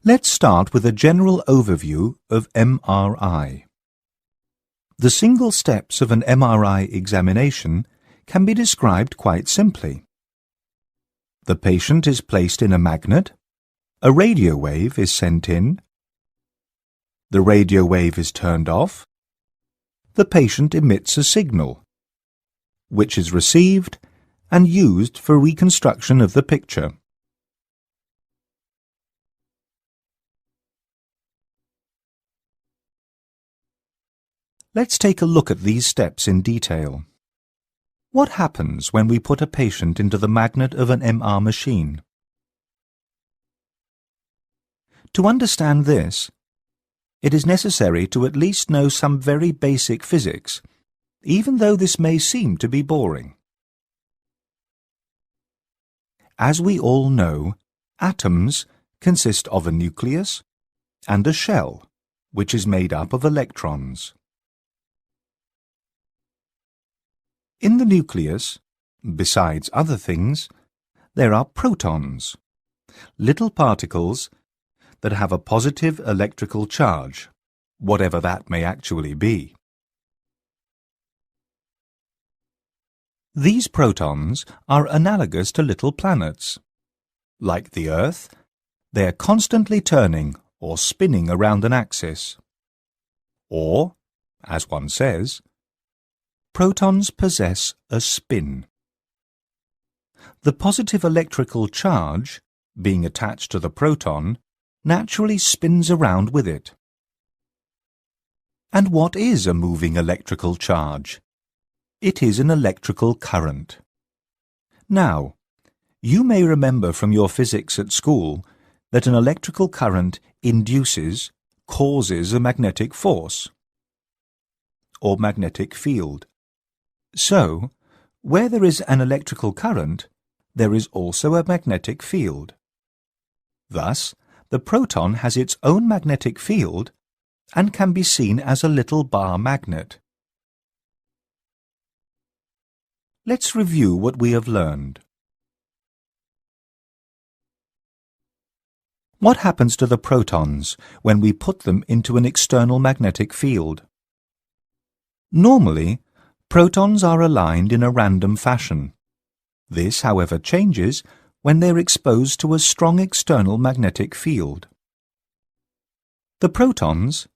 Let's start with a general overview of MRI. The single steps of an MRI examination can be described quite simply. The patient is placed in a magnet, a radio wave is sent in, the radio wave is turned off, the patient emits a signal, which is received and used for reconstruction of the picture. Let's take a look at these steps in detail. What happens when we put a patient into the magnet of an MR machine? To understand this, it is necessary to at least know some very basic physics, even though this may seem to be boring. As we all know, atoms consist of a nucleus and a shell, which is made up of electrons. In the nucleus, besides other things, there are protons, little particles that have a positive electrical charge, whatever that may actually be. These protons are analogous to little planets. Like the Earth, they are constantly turning or spinning around an axis. Or, as one says, protons possess a spin. The positive electrical charge, being attached to the proton, naturally spins around with it. And what is a moving electrical charge? It is an electrical current. Now, you may remember from your physics at school that an electrical current causes a magnetic force, or magnetic field. So, where there is an electrical current, there is also a magnetic field. Thus, the proton has its own magnetic field and can be seen as a little bar magnet. Let's review what we have learned. What happens to the protons when we put them into an external magnetic field? Normally, protons are aligned in a random fashion. This, however, changes when they are exposed to a strong external magnetic field. The protons,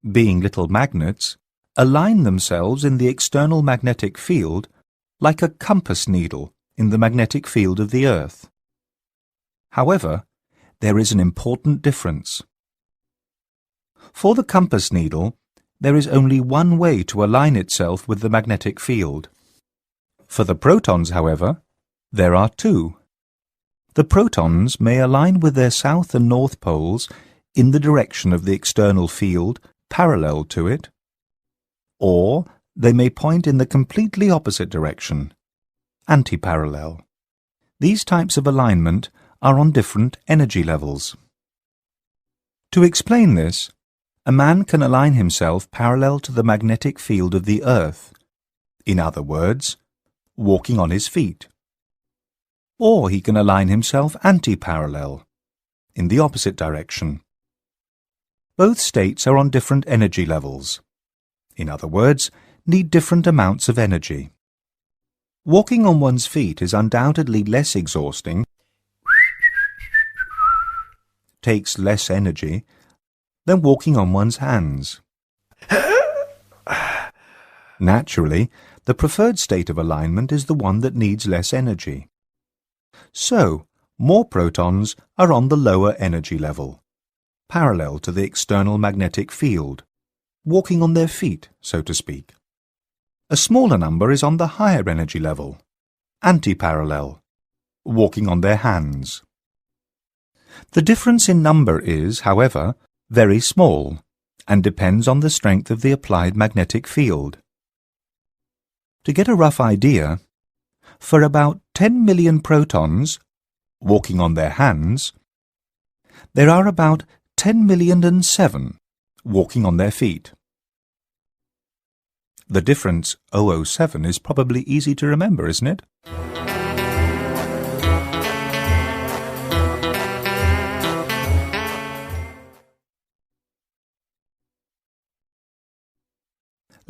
being little magnets, align themselves in the external magnetic field like a compass needle in the magnetic field of the Earth. However, there is an important difference. For the compass needle, there is only one way to align itself with the magnetic field. For the protons, however, there are two. The protons may align with their south and north poles in the direction of the external field parallel to it, or they may point in the completely opposite direction, antiparallel. These types of alignment are on different energy levels. To explain this, a man can align himself parallel to the magnetic field of the Earth, in other words, walking on his feet. Or he can align himself anti-parallel, in the opposite direction. Both states are on different energy levels. In other words, need different amounts of energy. Walking on one's feet is undoubtedly less exhausting, takes less energy, than walking on one's hands. Naturally, the preferred state of alignment is the one that needs less energy. So, more protons are on the lower energy level, parallel to the external magnetic field, walking on their feet, so to speak. A smaller number is on the higher energy level, antiparallel, walking on their hands. The difference in number is, however, very small and depends on the strength of the applied magnetic field. To get a rough idea, for about 10 million protons walking on their hands, there are about 10,000,007 walking on their feet. The difference 007 is probably easy to remember, isn't it?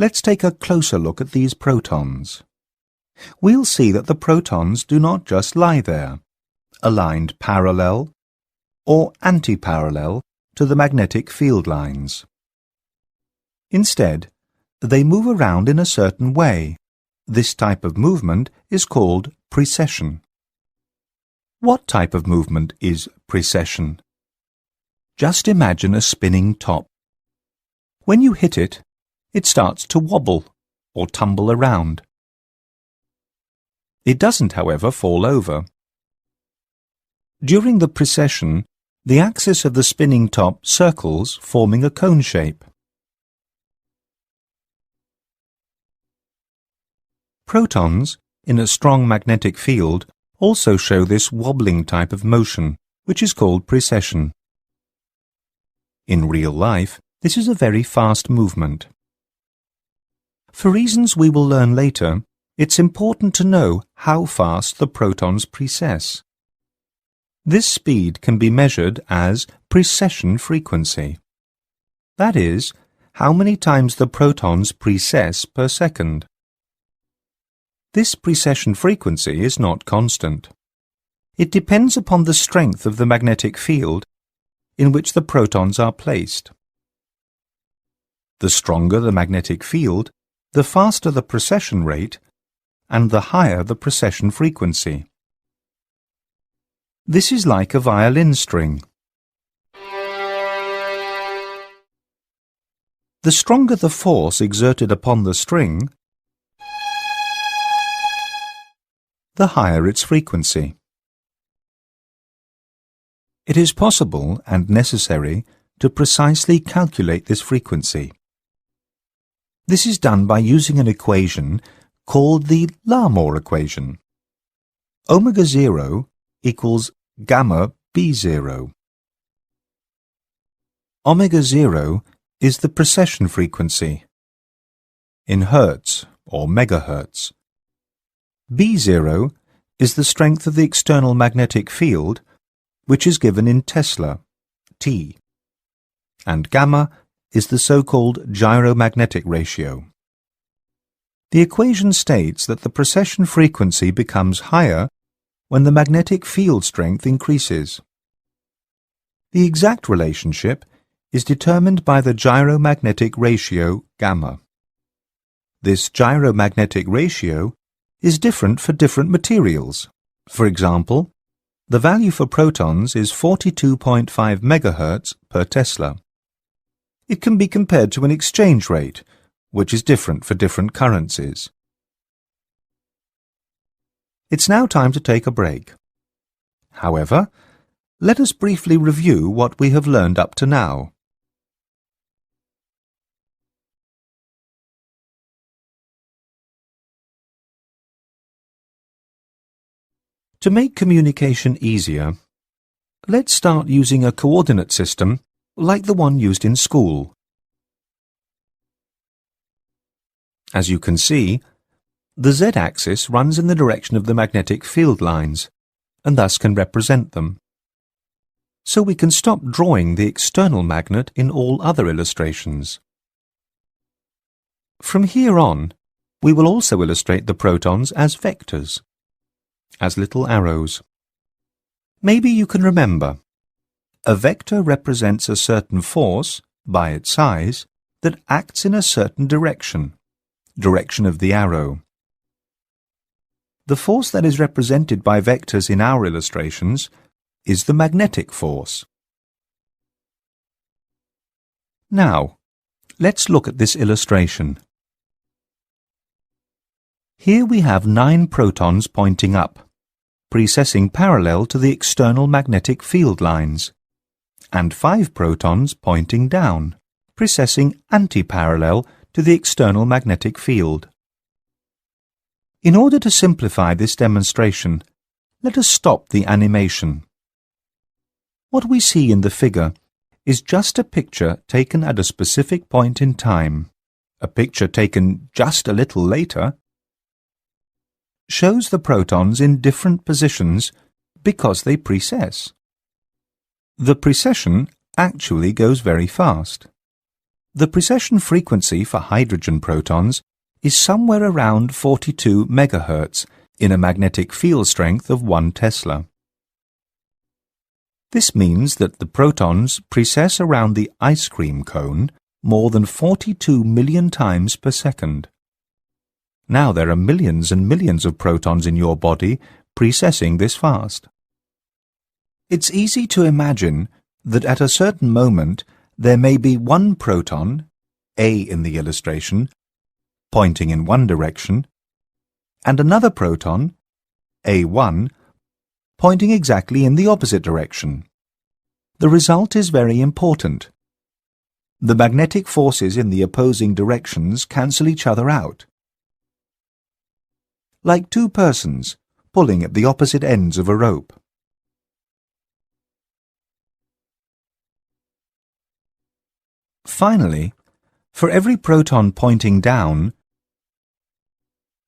Let's take a closer look at these protons. We'll see that the protons do not just lie there, aligned parallel or anti-parallel to the magnetic field lines. Instead, they move around in a certain way. This type of movement is called precession. What type of movement is precession? Just imagine a spinning top. When you hit it, it starts to wobble or tumble around. It doesn't, however, fall over. During the precession, the axis of the spinning top circles, forming a cone shape. Protons, in a strong magnetic field, also show this wobbling type of motion, which is called precession. In real life, this is a very fast movement. For reasons we will learn later, it's important to know how fast the protons precess. This speed can be measured as precession frequency. That is, how many times the protons precess per second. This precession frequency is not constant. It depends upon the strength of the magnetic field in which the protons are placed. The stronger the magnetic field, the faster the precession rate and the higher the precession frequency. This is like a violin string. The stronger the force exerted upon the string, the higher its frequency. It is possible and necessary to precisely calculate this frequency. This is done by using an equation called the Larmor equation. Omega 0 equals gamma B0. Omega 0 is the precession frequency in hertz or megahertz. B0 is the strength of the external magnetic field, which is given in Tesla, T, and gamma is the so-called gyromagnetic ratio. The equation states that the precession frequency becomes higher when the magnetic field strength increases. The exact relationship is determined by the gyromagnetic ratio gamma. This gyromagnetic ratio is different for different materials. For example, the value for protons is 42.5 MHz per Tesla. It can be compared to an exchange rate, which is different for different currencies. It's now time to take a break. However, let us briefly review what we have learned up to now. To make communication easier, let's start using a coordinate system like the one used in school. As you can see, the z-axis runs in the direction of the magnetic field lines, and thus can represent them. So we can stop drawing the external magnet in all other illustrations. From here on, we will also illustrate the protons as vectors, as little arrows. Maybe you can remember, a vector represents a certain force, by its size, that acts in a certain direction of the arrow. The force that is represented by vectors in our illustrations is the magnetic force. Now, let's look at this illustration. Here we have 9 protons pointing up, precessing parallel to the external magnetic field lines, and 5 protons pointing down, precessing anti-parallel to the external magnetic field. In order to simplify this demonstration, let us stop the animation. What we see in the figure is just a picture taken at a specific point in time. A picture taken just a little later shows the protons in different positions because they precess. The precession actually goes very fast. The precession frequency for hydrogen protons is somewhere around 42 MHz in a magnetic field strength of 1 Tesla. This means that the protons precess around the ice cream cone more than 42 million times per second. Now there are millions and millions of protons in your body precessing this fast. It's easy to imagine that at a certain moment there may be one proton, A in the illustration, pointing in one direction, and another proton, A1, pointing exactly in the opposite direction. The result is very important. The magnetic forces in the opposing directions cancel each other out. Like two persons pulling at the opposite ends of a rope. Finally, for every proton pointing down,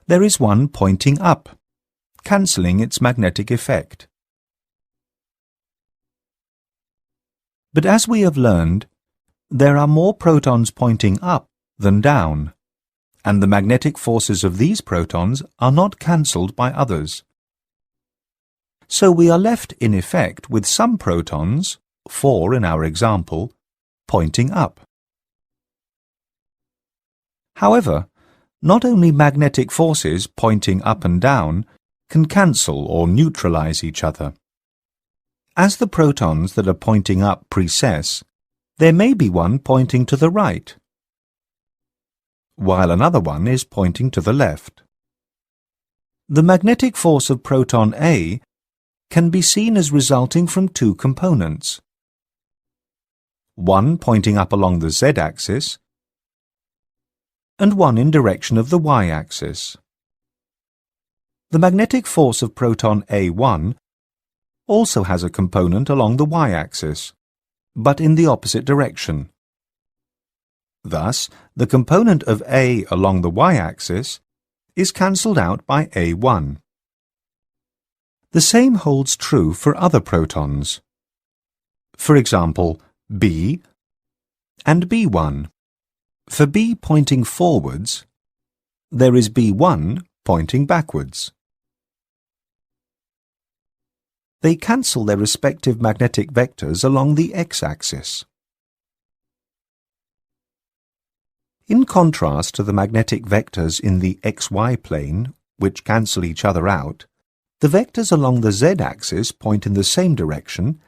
there is one pointing up, cancelling its magnetic effect. But as we have learned, there are more protons pointing up than down, and the magnetic forces of these protons are not cancelled by others. So we are left, in effect, with some protons, 4 in our example, pointing up. However, not only magnetic forces pointing up and down can cancel or neutralize each other. As the protons that are pointing up precess, there may be one pointing to the right, while another one is pointing to the left. The magnetic force of proton A can be seen as resulting from two components. One pointing up along the z-axis, and one in direction of the y-axis. The magnetic force of proton A1 also has a component along the y-axis, but in the opposite direction. Thus, the component of A along the y-axis is cancelled out by A1. The same holds true for other protons. For example, B and B1. For B pointing forwards, there is B1 pointing backwards. They cancel their respective magnetic vectors along the x-axis. In contrast to the magnetic vectors in the xy plane, which cancel each other out, the vectors along the z-axis point in the same direction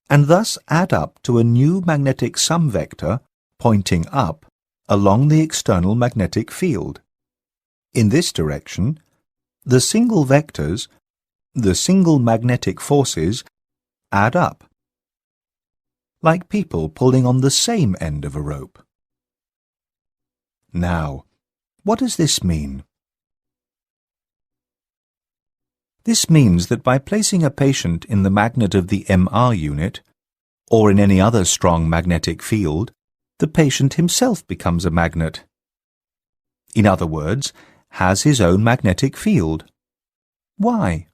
and thus add up to a new magnetic sum vector pointing up along the external magnetic field. In this direction, the single vectors, the single magnetic forces, add up, like people pulling on the same end of a rope. Now, what does this mean? This means that by placing a patient in the magnet of the MR unit, or in any other strong magnetic field, the patient himself becomes a magnet. In other words, has his own magnetic field. Why?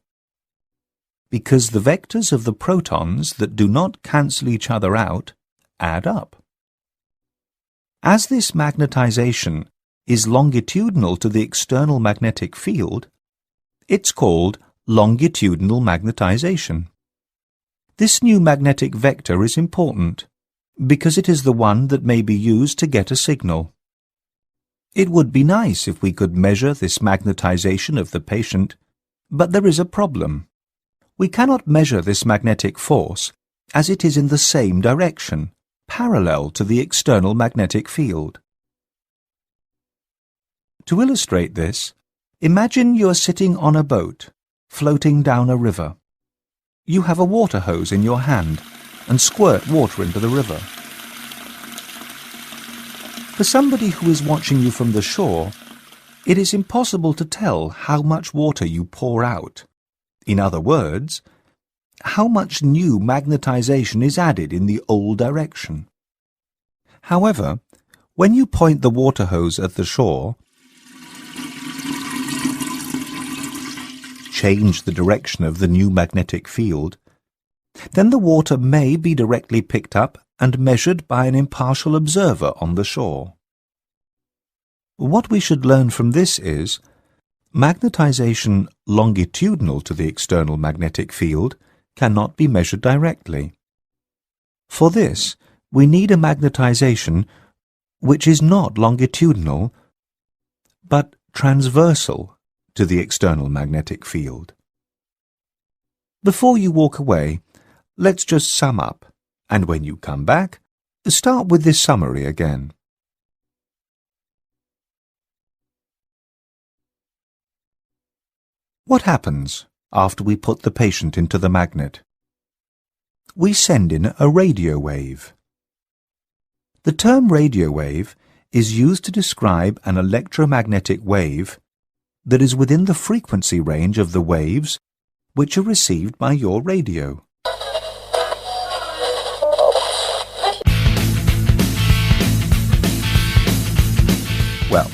Because the vectors of the protons that do not cancel each other out add up. As this magnetization is longitudinal to the external magnetic field, it's called longitudinal magnetization. This new magnetic vector is important because it is the one that may be used to get a signal. It would be nice if we could measure this magnetization of the patient, but there is a problem. We cannot measure this magnetic force as it is in the same direction, parallel to the external magnetic field. To illustrate this, imagine you are sitting on a boat, floating down a river. You have a water hose in your hand and squirt water into the river. For somebody who is watching you from the shore, it is impossible to tell how much water you pour out. In other words, how much new magnetization is added in the old direction. However, when you point the water hose at the shore, change the direction of the new magnetic field, Then the water may be directly picked up and measured by an impartial observer on the shore. What we should learn from this is magnetization longitudinal to the external magnetic field cannot be measured directly. For this, we need a magnetization which is not longitudinal, but transversal to the external magnetic field. Before you walk away, let's just sum up, and when you come back, start with this summary again. What happens after we put the patient into the magnet? We send in a radio wave. The term radio wave is used to describe an electromagnetic wave that is within the frequency range of the waves which are received by your radio. Well,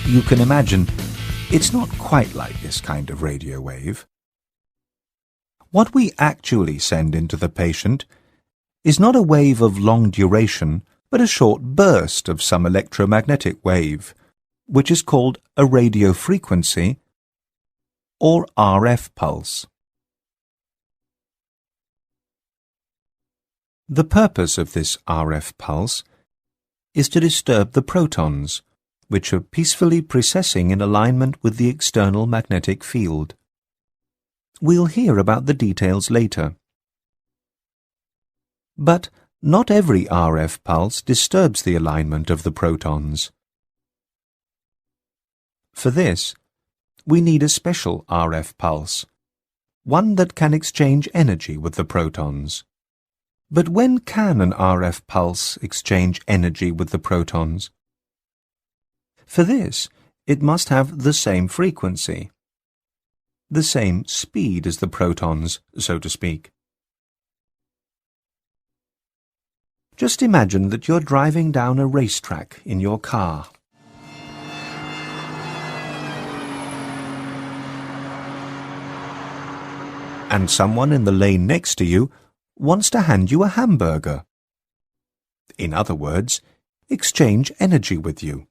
you can imagine it's not quite like this kind of radio wave. What we actually send into the patient is not a wave of long duration, but a short burst of some electromagnetic wave, which is called a radio frequency or RF pulse. The purpose of this RF pulse is to disturb the protons, which are peacefully precessing in alignment with the external magnetic field. We'll hear about the details later. But not every RF pulse disturbs the alignment of the protons. For this, we need a special RF pulse, one that can exchange energy with the protons. But when can an RF pulse exchange energy with the protons? For this, it must have the same frequency, the same speed as the protons, so to speak. Just imagine that you're driving down a racetrack in your car. And someone in the lane next to you wants to hand you a hamburger. In other words, exchange energy with you.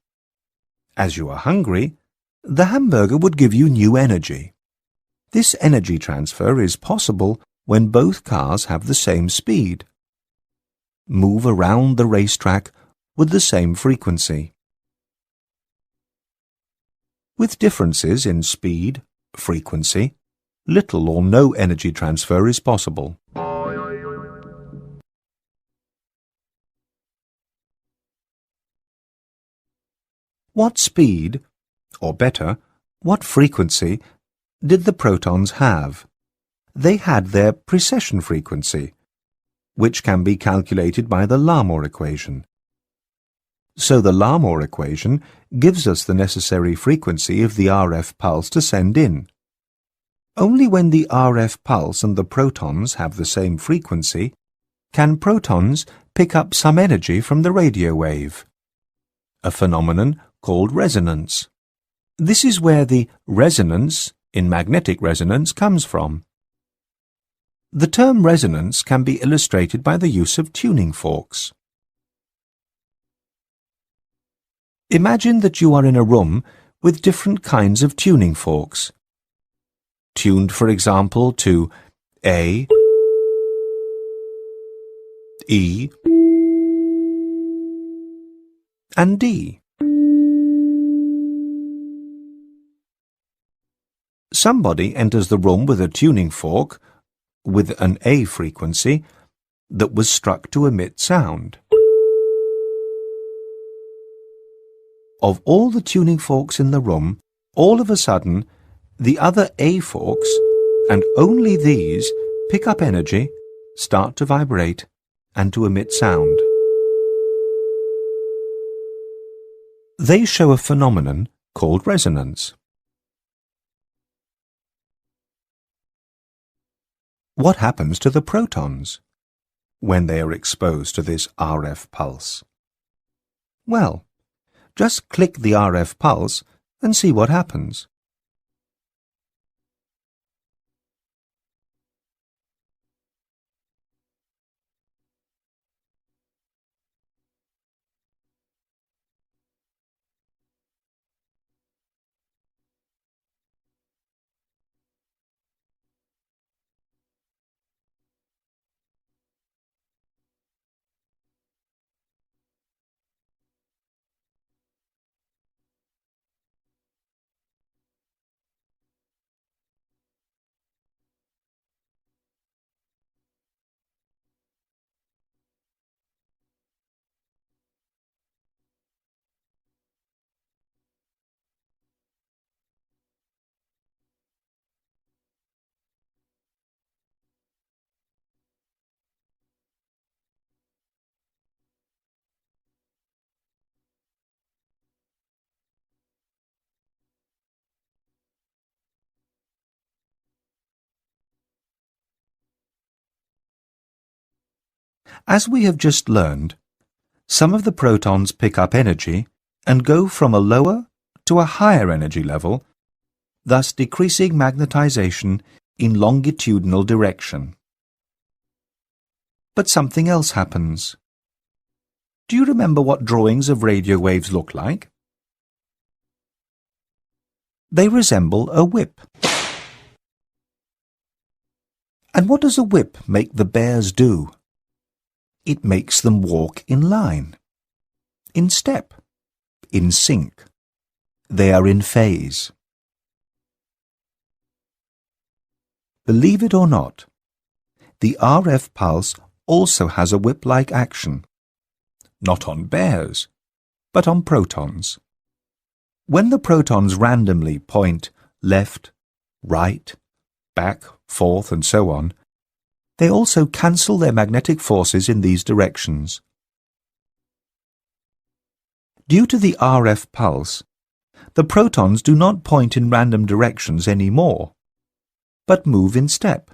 As you are hungry, the hamburger would give you new energy. This energy transfer is possible when both cars have the same speed. Move around the racetrack with the same frequency. With differences in speed, frequency, little or no energy transfer is possible. What speed, or better, what frequency, did the protons have? They had their precession frequency, which can be calculated by the Larmor equation. So the Larmor equation gives us the necessary frequency of the RF pulse to send in. Only when the RF pulse and the protons have the same frequency can protons pick up some energy from the radio wave, a phenomenon called resonance. This is where the resonance in magnetic resonance comes from. The term resonance can be illustrated by the use of tuning forks. Imagine that you are in a room with different kinds of tuning forks, tuned, for example, to A, E, and D. Somebody enters the room with a tuning fork with an A frequency that was struck to emit sound. Of all the tuning forks in the room, all of a sudden, the other A forks, and only these, pick up energy, start to vibrate, and to emit sound. They show a phenomenon called resonance. What happens to the protons when they are exposed to this RF pulse? Well, just click the RF pulse and see what happens. As we have just learned, some of the protons pick up energy and go from a lower to a higher energy level, thus decreasing magnetization in longitudinal direction. But something else happens. Do you remember what drawings of radio waves look like? They resemble a whip. And what does a whip make the bears do? It makes them walk in line, in step, in sync. They are in phase. Believe it or not, the RF pulse also has a whip-like action, not on bears, but on protons. When the protons randomly point left, right, back, forth, and so on, they also cancel their magnetic forces in these directions. Due to the RF pulse, the protons do not point in random directions anymore, but move in step,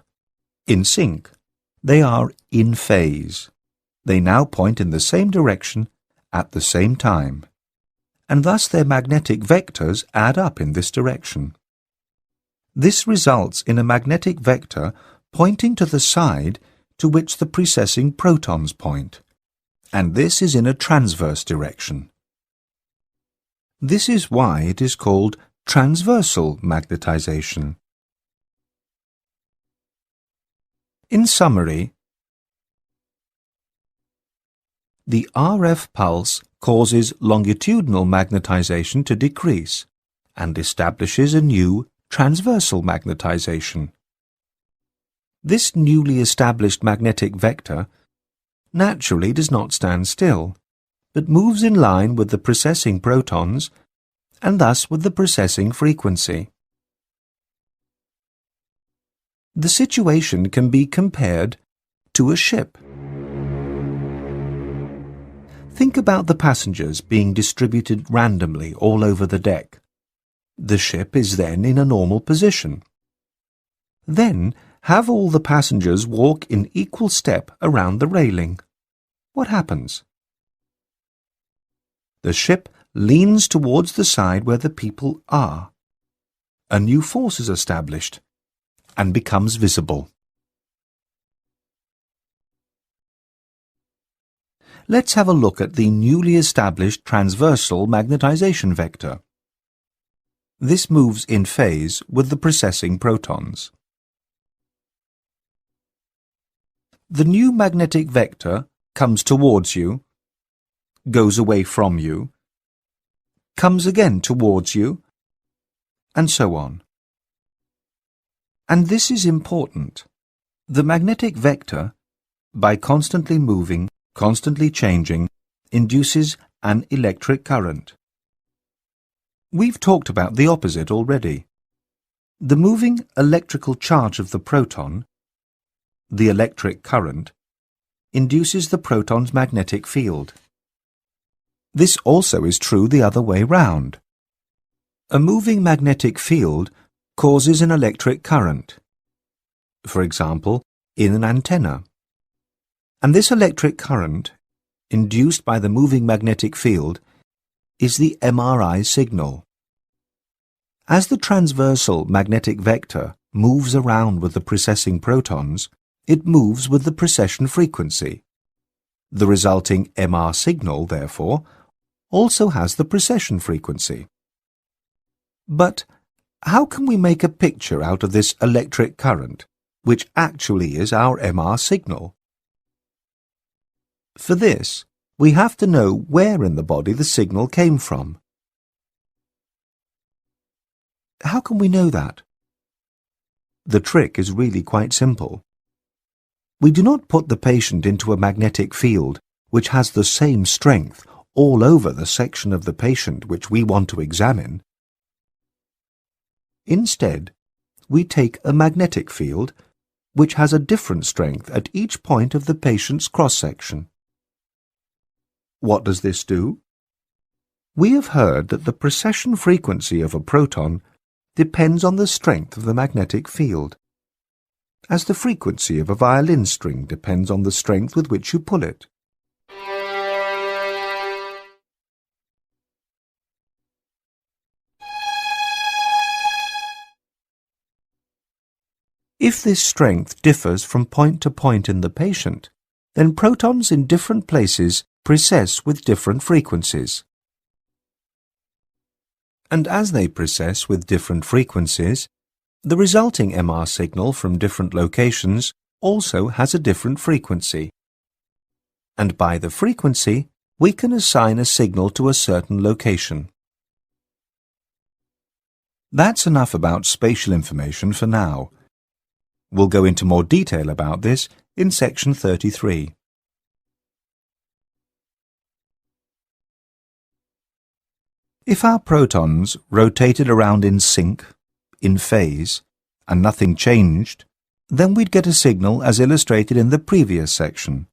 in sync. They are in phase. They now point in the same direction at the same time, and thus their magnetic vectors add up in this direction. This results in a magnetic vector pointing to the side to which the precessing protons point, and this is in a transverse direction. This is why it is called transversal magnetization. In summary, the RF pulse causes longitudinal magnetization to decrease and establishes a new transversal magnetization. This newly established magnetic vector naturally does not stand still, but moves in line with the precessing protons and thus with the precessing frequency. The situation can be compared to a ship. Think about the passengers being distributed randomly all over the deck. The ship is then in a normal position. Then have all the passengers walk in equal step around the railing. What happens? The ship leans towards the side where the people are. A new force is established and becomes visible. Let's have a look at the newly established transversal magnetization vector. This moves in phase with the precessing protons. The new magnetic vector comes towards you, goes away from you, comes again towards you, and so on. And this is important. The magnetic vector, by constantly moving, constantly changing, induces an electric current. We've talked about the opposite already. The moving electrical charge of the proton, the electric current, induces the proton's magnetic field. This also is true the other way round. A moving magnetic field causes an electric current, for example, in an antenna. And this electric current, induced by the moving magnetic field, is the MRI signal. As the transversal magnetic vector moves around with the precessing protons, it moves with the precession frequency. The resulting MR signal, therefore, also has the precession frequency. But how can we make a picture out of this electric current, which actually is our MR signal? For this, we have to know where in the body the signal came from. How can we know that? The trick is really quite simple. We do not put the patient into a magnetic field which has the same strength all over the section of the patient which we want to examine. Instead, we take a magnetic field which has a different strength at each point of the patient's cross-section. What does this do? We have heard that the precession frequency of a proton depends on the strength of the magnetic field. as the frequency of a violin string depends on the strength with which you pull it. If this strength differs from point to point in the patient, then protons in different places precess with different frequencies. And as they precess with different frequencies, the resulting MR signal from different locations also has a different frequency. And by the frequency, we can assign a signal to a certain location. That's enough about spatial information for now. We'll go into more detail about this in section 33. If our protons rotated around in sync, in phase, and nothing changed, then we'd get a signal as illustrated in the previous section.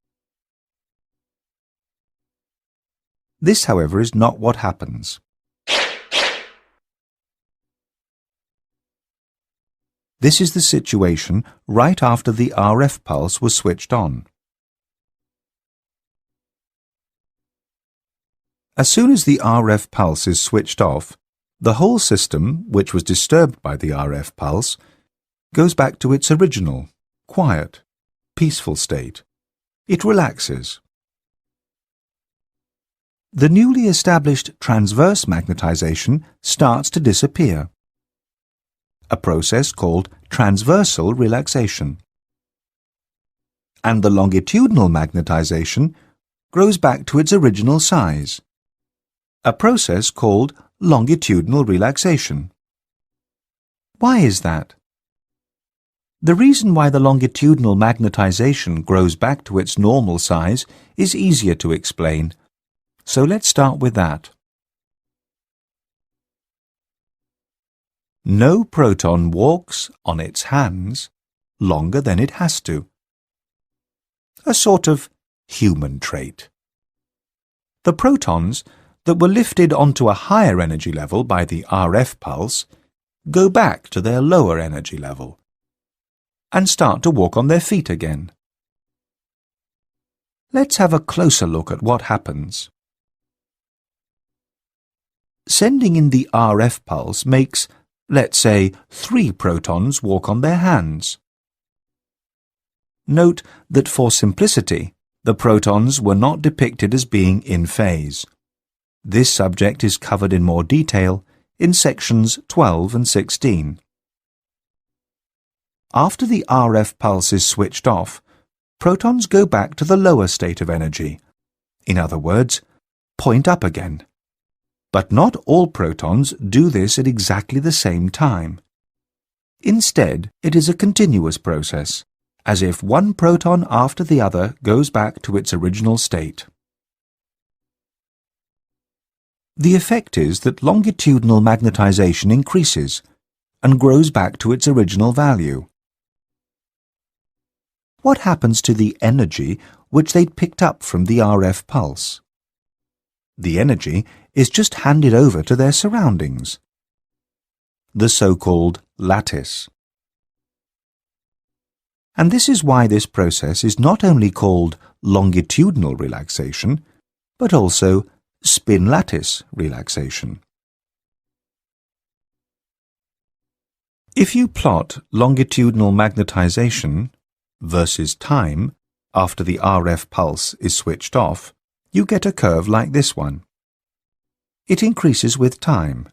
This, however, is not what happens. This is the situation right after the RF pulse was switched on. As soon as the RF pulse is switched off, the whole system, which was disturbed by the RF pulse, goes back to its original, quiet, peaceful state. It relaxes. The newly established transverse magnetization starts to disappear, a process called transversal relaxation. And the longitudinal magnetization grows back to its original size, a process called longitudinal relaxation. Why is that? The reason why the longitudinal magnetization grows back to its normal size is easier to explain, so let's start with that. No proton walks on its hands longer than it has to. A sort of human trait. The protons that were lifted onto a higher energy level by the RF pulse go back to their lower energy level and start to walk on their feet again. Let's have a closer look at what happens. Sending in the RF pulse makes, let's say, 3 protons walk on their hands. Note that for simplicity, the protons were not depicted as being in phase. This subject is covered in more detail in sections 12 and 16. After the RF pulse is switched off, protons go back to the lower state of energy. In other words, point up again. But not all protons do this at exactly the same time. Instead, it is a continuous process, as if one proton after the other goes back to its original state. The effect is that longitudinal magnetization increases and grows back to its original value. What happens to the energy which they'd picked up from the RF pulse? The energy is just handed over to their surroundings, the so-called lattice. And this is why this process is not only called longitudinal relaxation, but also spin lattice relaxation. If you plot longitudinal magnetization versus time after the RF pulse is switched off, you get a curve like this one. It increases with time.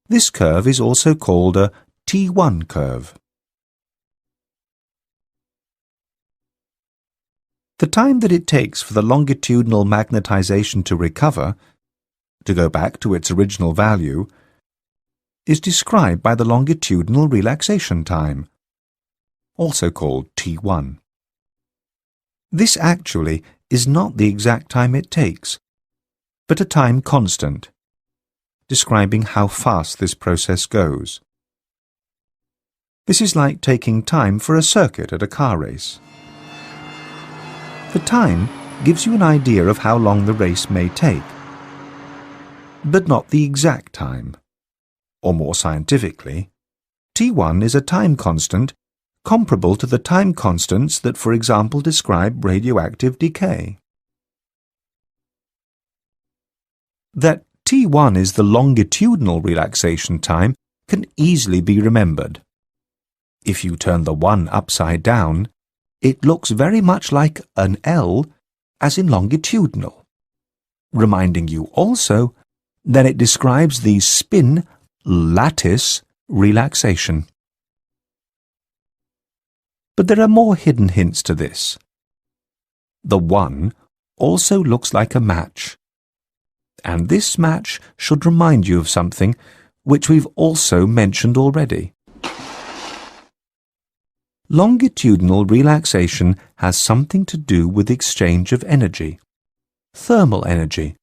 This curve is also called a T1 curve. The time that it takes for the longitudinal magnetization to recover, to go back to its original value, is described by the longitudinal relaxation time, also called T1. This actually is not the exact time it takes, but a time constant, describing how fast this process goes. This is like taking time for a circuit at a car race. The time gives you an idea of how long the race may take, but not the exact time. Or more scientifically, T1 is a time constant comparable to the time constants that, for example, describe radioactive decay. That T1 is the longitudinal relaxation time can easily be remembered. If you turn the 1 upside down, it looks very much like an L as in longitudinal, reminding you also that it describes the spin lattice relaxation. But there are more hidden hints to this. The 1 also looks like a match, and this match should remind you of something which we've also mentioned already. Longitudinal relaxation has something to do with exchange of energy, thermal energy,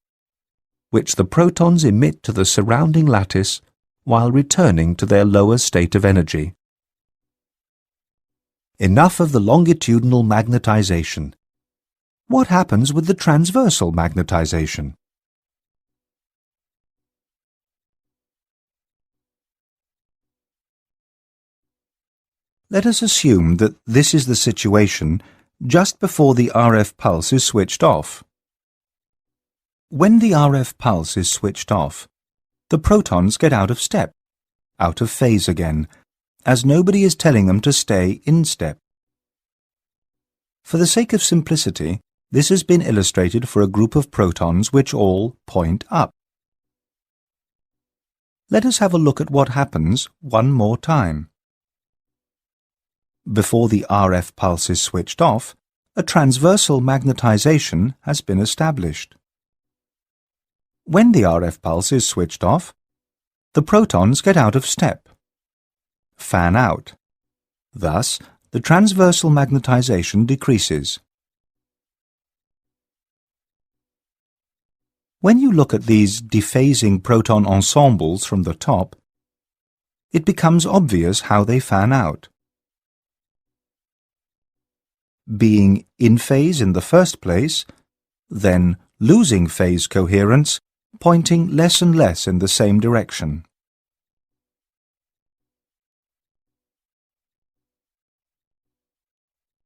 which the protons emit to the surrounding lattice while returning to their lower state of energy. Enough of the longitudinal magnetization. What happens with the transversal magnetization? Let us assume that this is the situation just before the RF pulse is switched off. When the RF pulse is switched off, the protons get out of step, out of phase again, as nobody is telling them to stay in step. For the sake of simplicity, this has been illustrated for a group of protons which all point up. Let us have a look at what happens one more time. Before the RF pulse is switched off, a transversal magnetization has been established. When the RF pulse is switched off, the protons get out of step, fan out. Thus, the transversal magnetization decreases. When you look at these dephasing proton ensembles from the top, it becomes obvious how they fan out. Being in phase in the first place, then losing phase coherence, pointing less and less in the same direction.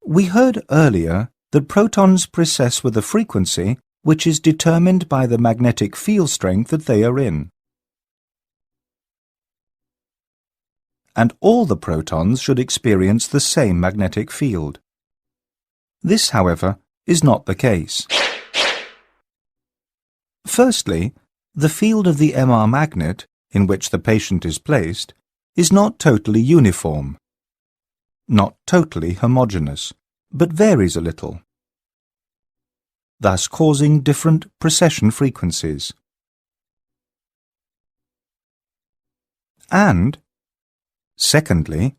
We heard earlier that protons precess with a frequency which is determined by the magnetic field strength that they are in. And all the protons should experience the same magnetic field. This, however, is not the case. Firstly, the field of the MR magnet in which the patient is placed is not totally uniform, not totally homogeneous, but varies a little, thus causing different precession frequencies. And, secondly,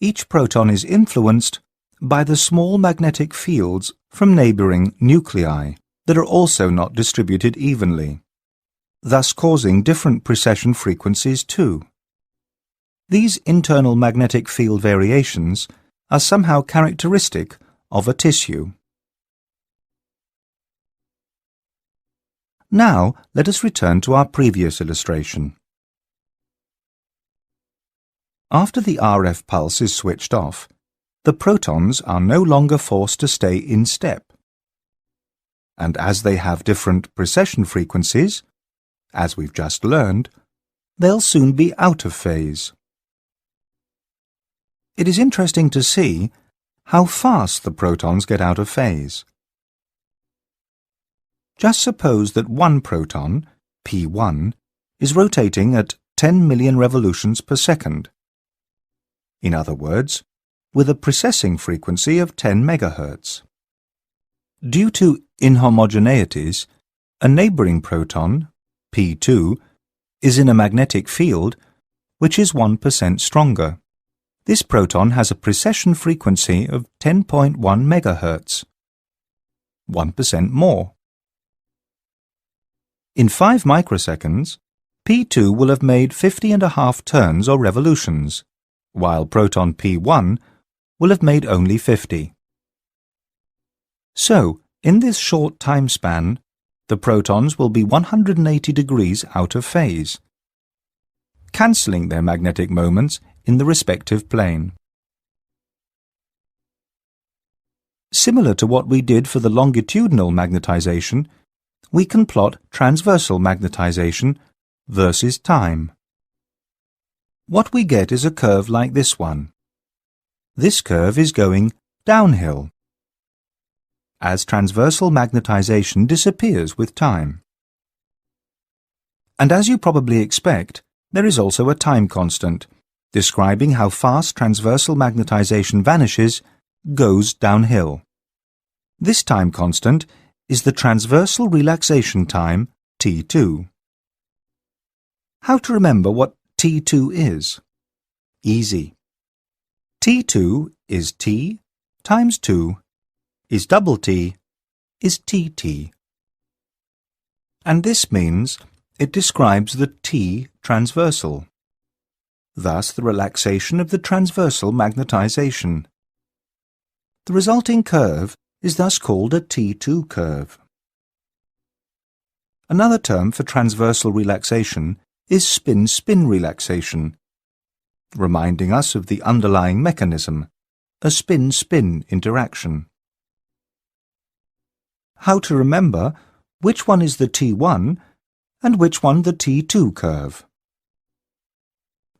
each proton is influenced by the small magnetic fields from neighbouring nuclei that are also not distributed evenly, thus causing different precession frequencies too. These internal magnetic field variations are somehow characteristic of a tissue. Now let us return to our previous illustration. After the RF pulse is switched off, the protons are no longer forced to stay in step. And as they have different precession frequencies, as we've just learned, they'll soon be out of phase. It is interesting to see how fast the protons get out of phase. Just suppose that one proton, P1, is rotating at 10 million revolutions per second. In other words, with a precessing frequency of 10 MHz. Due to inhomogeneities, a neighbouring proton, P2, is in a magnetic field which is 1% stronger. This proton has a precession frequency of 10.1 MHz, 1% more. In 5 microseconds, P2 will have made 50.5 turns or revolutions, while proton P1 will have made only 50. So, in this short time span, the protons will be 180 degrees out of phase, cancelling their magnetic moments in the respective plane. Similar to what we did for the longitudinal magnetization, we can plot transversal magnetization versus time. What we get is a curve like this one. This curve is going downhill as transversal magnetization disappears with time. And as you probably expect, there is also a time constant, describing how fast transversal magnetization vanishes, goes downhill. This time constant is the transversal relaxation time, T2. How to remember what T2 is? Easy. T2 is T times 2 is double T is TT. And this means it describes the T transversal, thus the relaxation of the transversal magnetization. The resulting curve is thus called a T2 curve. Another term for transversal relaxation is spin-spin relaxation, reminding us of the underlying mechanism, a spin-spin interaction. How to remember which one is the T1 and which one the T2 curve?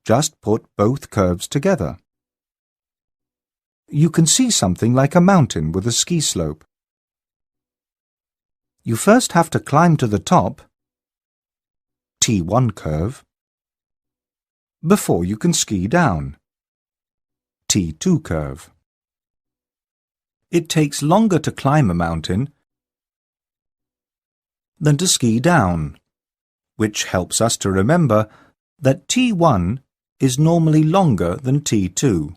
Just put both curves together. You can see something like a mountain with a ski slope. You first have to climb to the top, T1 curve, before you can ski down, T2 curve. It takes longer to climb a mountain than to ski down, which helps us to remember that T1 is normally longer than T2.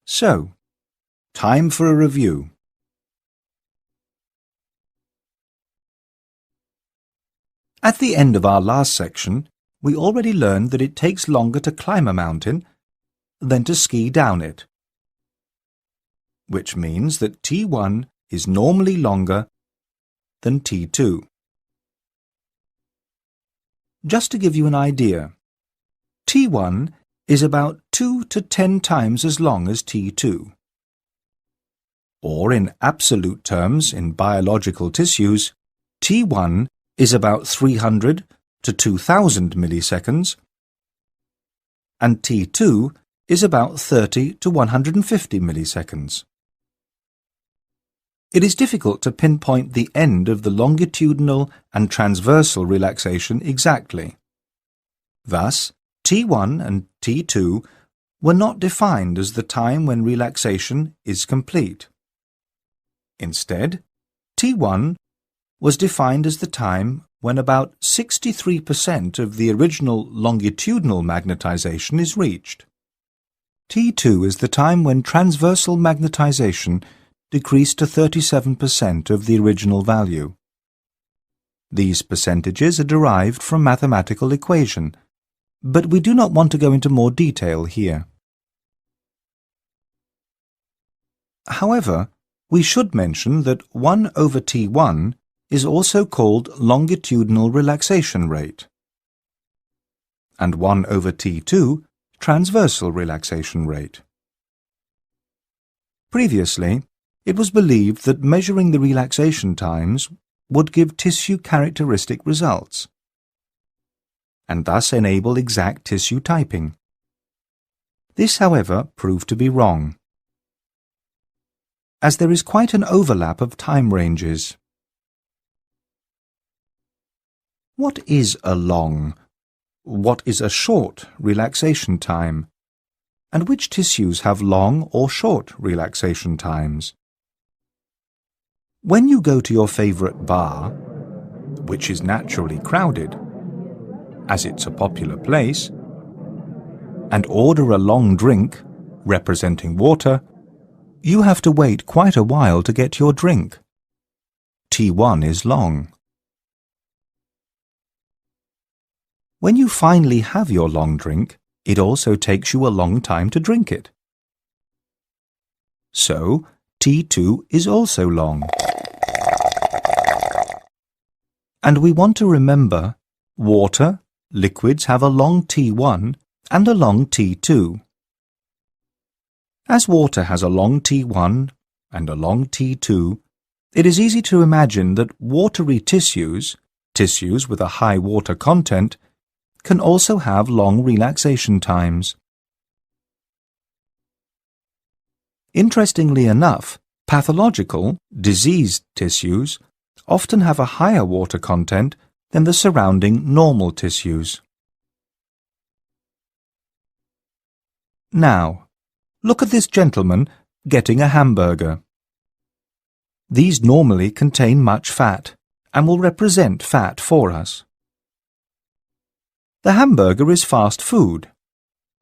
So, time for a review. At the end of our last section, we already learned that it takes longer to climb a mountain than to ski down it, which means that T1 is normally longer than T2. Just to give you an idea, T1 is about 2 to 10 times as long as T2. Or in absolute terms in biological tissues, T1 is about 300 to 2000 milliseconds and T2 is about 30 to 150 milliseconds. It is difficult to pinpoint the end of the longitudinal and transversal relaxation exactly. Thus, T1 and T2 were not defined as the time when relaxation is complete. Instead, T1 was defined as the time when about 63% of the original longitudinal magnetization is reached. T2 is the time when transversal magnetization decreased to 37% of the original value. These percentages are derived from mathematical equation, but we do not want to go into more detail here. However, we should mention that 1 over T1 is also called longitudinal relaxation rate, and 1 over T2 transversal relaxation rate. Previously, it was believed that measuring the relaxation times would give tissue characteristic results, and thus enable exact tissue typing. This, however, proved to be wrong, as there is quite an overlap of time ranges. What is a long, what is a short relaxation time, and which tissues have long or short relaxation times? When you go to your favourite bar, which is naturally crowded, as it's a popular place, and order a long drink, representing water, you have to wait quite a while to get your drink. T1 is long. When you finally have your long drink, it also takes you a long time to drink it. So, T2 is also long. And we want to remember, water, liquids have a long T1 and a long T2. As water has a long T1 and along T2, it is easy to imagine that watery tissues, tissues with a high water content, can also have long relaxation times. Interestingly enough, pathological, diseased tissues often have a higher water content than the surrounding normal tissues. Now, look at this gentleman getting a hamburger. These normally contain much fat and will represent fat for us. The hamburger is fast food.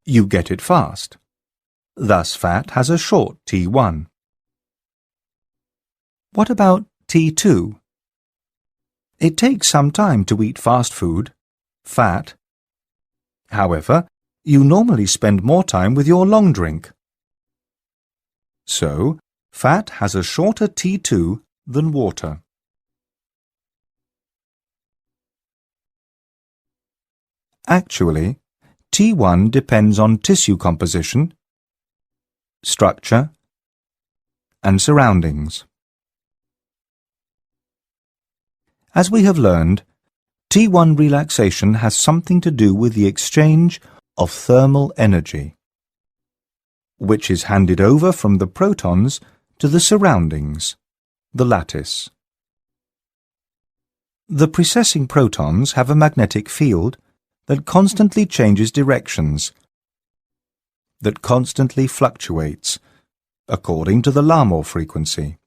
You get it fast. Thus fat has a short T1. What about T2? It takes some time to eat fast food, fat. However, you normally spend more time with your long drink. So, fat has a shorter T2 than water. Actually, T1 depends on tissue composition, structure, and surroundings. As we have learned, T1 relaxation has something to do with the exchange of thermal energy, which is handed over from the protons to the surroundings, the lattice. The precessing protons have a magnetic field that constantly changes directions, that constantly fluctuates according to the Larmor frequency.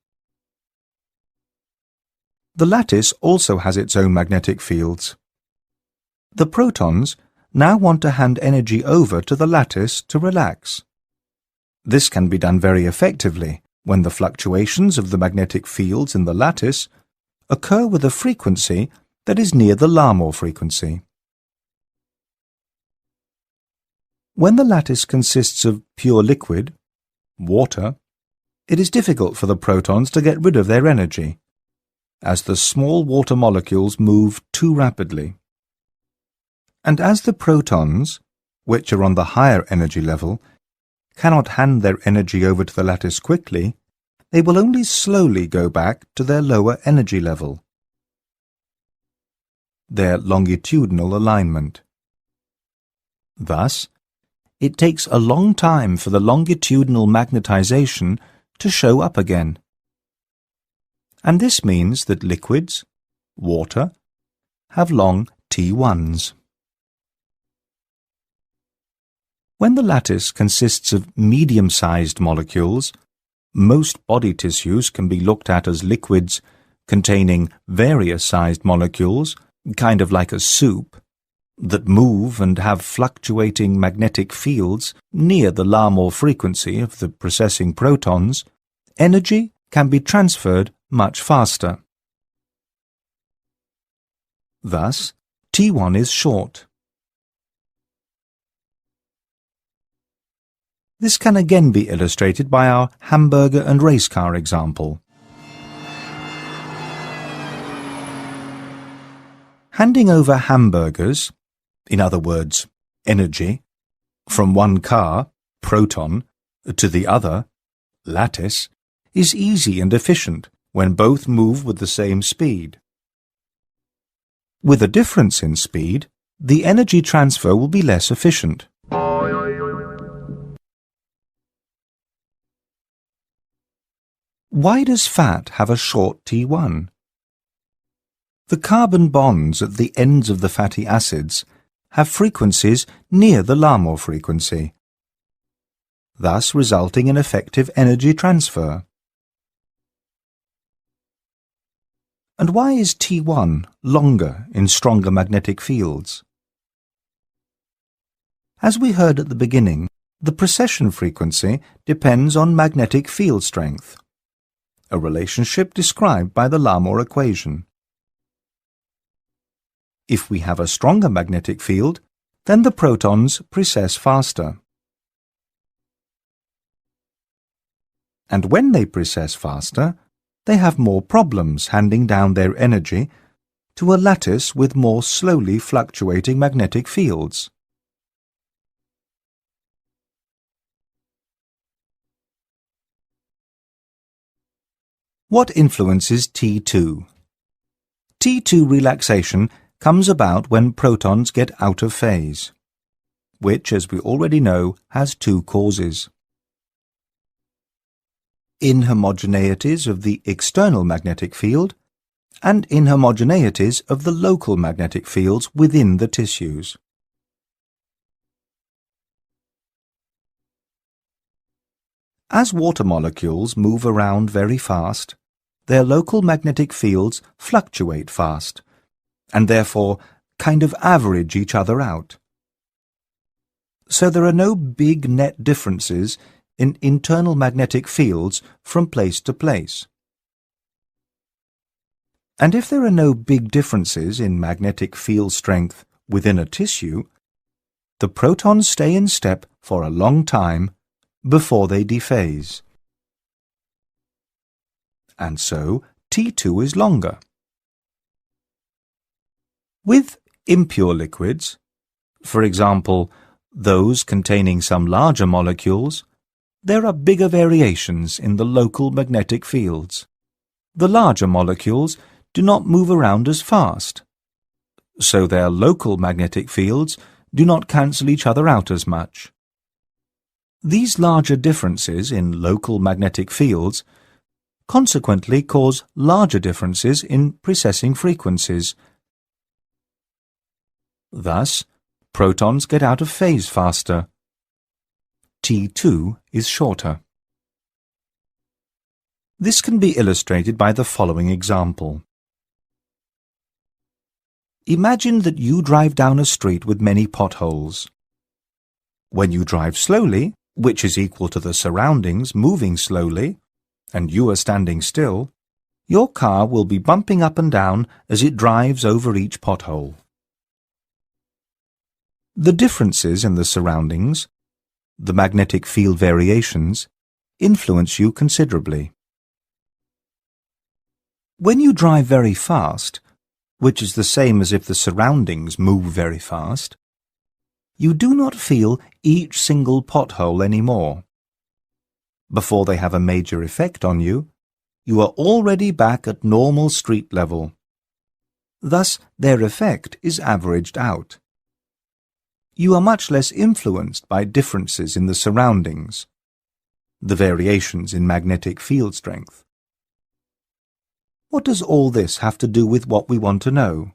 The lattice also has its own magnetic fields. The protons now want to hand energy over to the lattice to relax. This can be done very effectively when the fluctuations of the magnetic fields in the lattice occur with a frequency that is near the Larmor frequency. When the lattice consists of pure liquid, water, it is difficult for the protons to get rid of their energy, as the small water molecules move too rapidly. And as the protons, which are on the higher energy level, cannot hand their energy over to the lattice quickly, they will only slowly go back to their lower energy level, their longitudinal alignment. Thus, it takes a long time for the longitudinal magnetization to show up again. And this means that liquids, water, have long T1s. When the lattice consists of medium-sized molecules, most body tissues can be looked at as liquids containing various sized molecules, kind of like a soup, that move and have fluctuating magnetic fields near the Larmor frequency of the precessing protons. Energy can be transferred much faster. Thus, T1 is short. This can again be illustrated by our hamburger and race car example. Handing over hamburgers, in other words, energy, from one car, proton, to the other, lattice, is easy and efficient when both move with the same speed. With a difference in speed, the energy transfer will be less efficient. Why does fat have a short T1? The carbon bonds at the ends of the fatty acids have frequencies near the Larmor frequency, thus resulting in effective energy transfer. And why is T1 longer in stronger magnetic fields? As we heard at the beginning, the precession frequency depends on magnetic field strength, a relationship described by the Larmor equation. If we have a stronger magnetic field, then the protons precess faster. And when they precess faster, they have more problems handing down their energy to a lattice with more slowly fluctuating magnetic fields. What influences T2? T2 relaxation comes about when protons get out of phase, which, as we already know, has two causes. Inhomogeneities of the external magnetic field and inhomogeneities of the local magnetic fields within the tissues. As water molecules move around very fast, their local magnetic fields fluctuate fast, and therefore kind of average each other out. So there are no big net differences in internal magnetic fields from place to place. And if there are no big differences in magnetic field strength within a tissue, the protons stay in step for a long time before they dephase. And so T2 is longer. With impure liquids, for example, those containing some larger molecules, there are bigger variations in the local magnetic fields. The larger molecules do not move around as fast, so their local magnetic fields do not cancel each other out as much. These larger differences in local magnetic fields consequently cause larger differences in precessing frequencies. Thus, protons get out of phase faster. T2 is shorter. This can be illustrated by the following example. Imagine that you drive down a street with many potholes. When you drive slowly, which is equal to the surroundings moving slowly, and you are standing still, your car will be bumping up and down as it drives over each pothole. The differences in the surroundings, the magnetic field variations, influence you considerably. When you drive very fast, which is the same as if the surroundings move very fast, you do not feel each single pothole anymore. Before they have a major effect on you, you are already back at normal street level. Thus, their effect is averaged out. You are much less influenced by differences in the surroundings, the variations in magnetic field strength. What does all this have to do with what we want to know?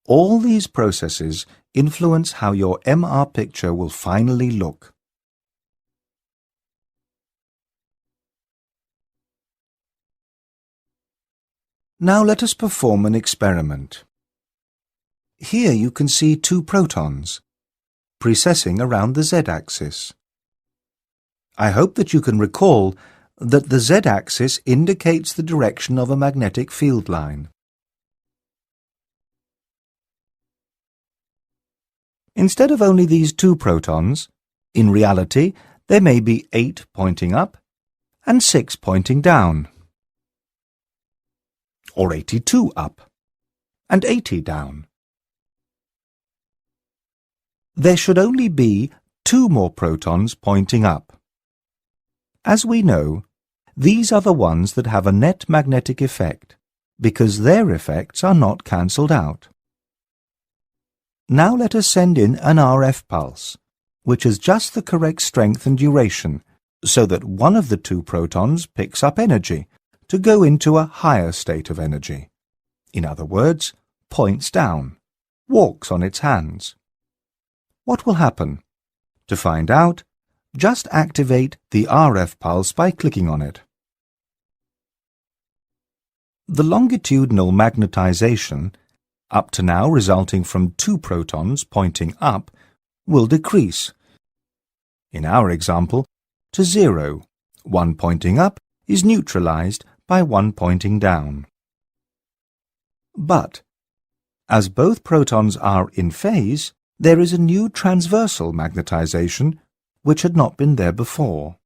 All these processes influence how your MR picture will finally look. Now let us perform an experiment. Here you can see two protons, precessing around the z-axis. I hope that you can recall that the z-axis indicates the direction of a magnetic field line. Instead of only these two protons, in reality there may be 8 pointing up and 6 pointing down, or 82 up and 80 down. There should only be 2 more protons pointing up. As we know, these are the ones that have a net magnetic effect, because their effects are not cancelled out. Now let us send in an RF pulse, which has just the correct strength and duration, so that one of the 2 protons picks up energy to go into a higher state of energy. In other words, points down, walks on its hands. What will happen? To find out, just activate the RF pulse by clicking on it. The longitudinal magnetization, up to now resulting from 2 protons pointing up, will decrease. In our example, to 0. 1 pointing up is neutralized by 1 pointing down. But, as both protons are in phase, there is a new transversal magnetization which had not been there before.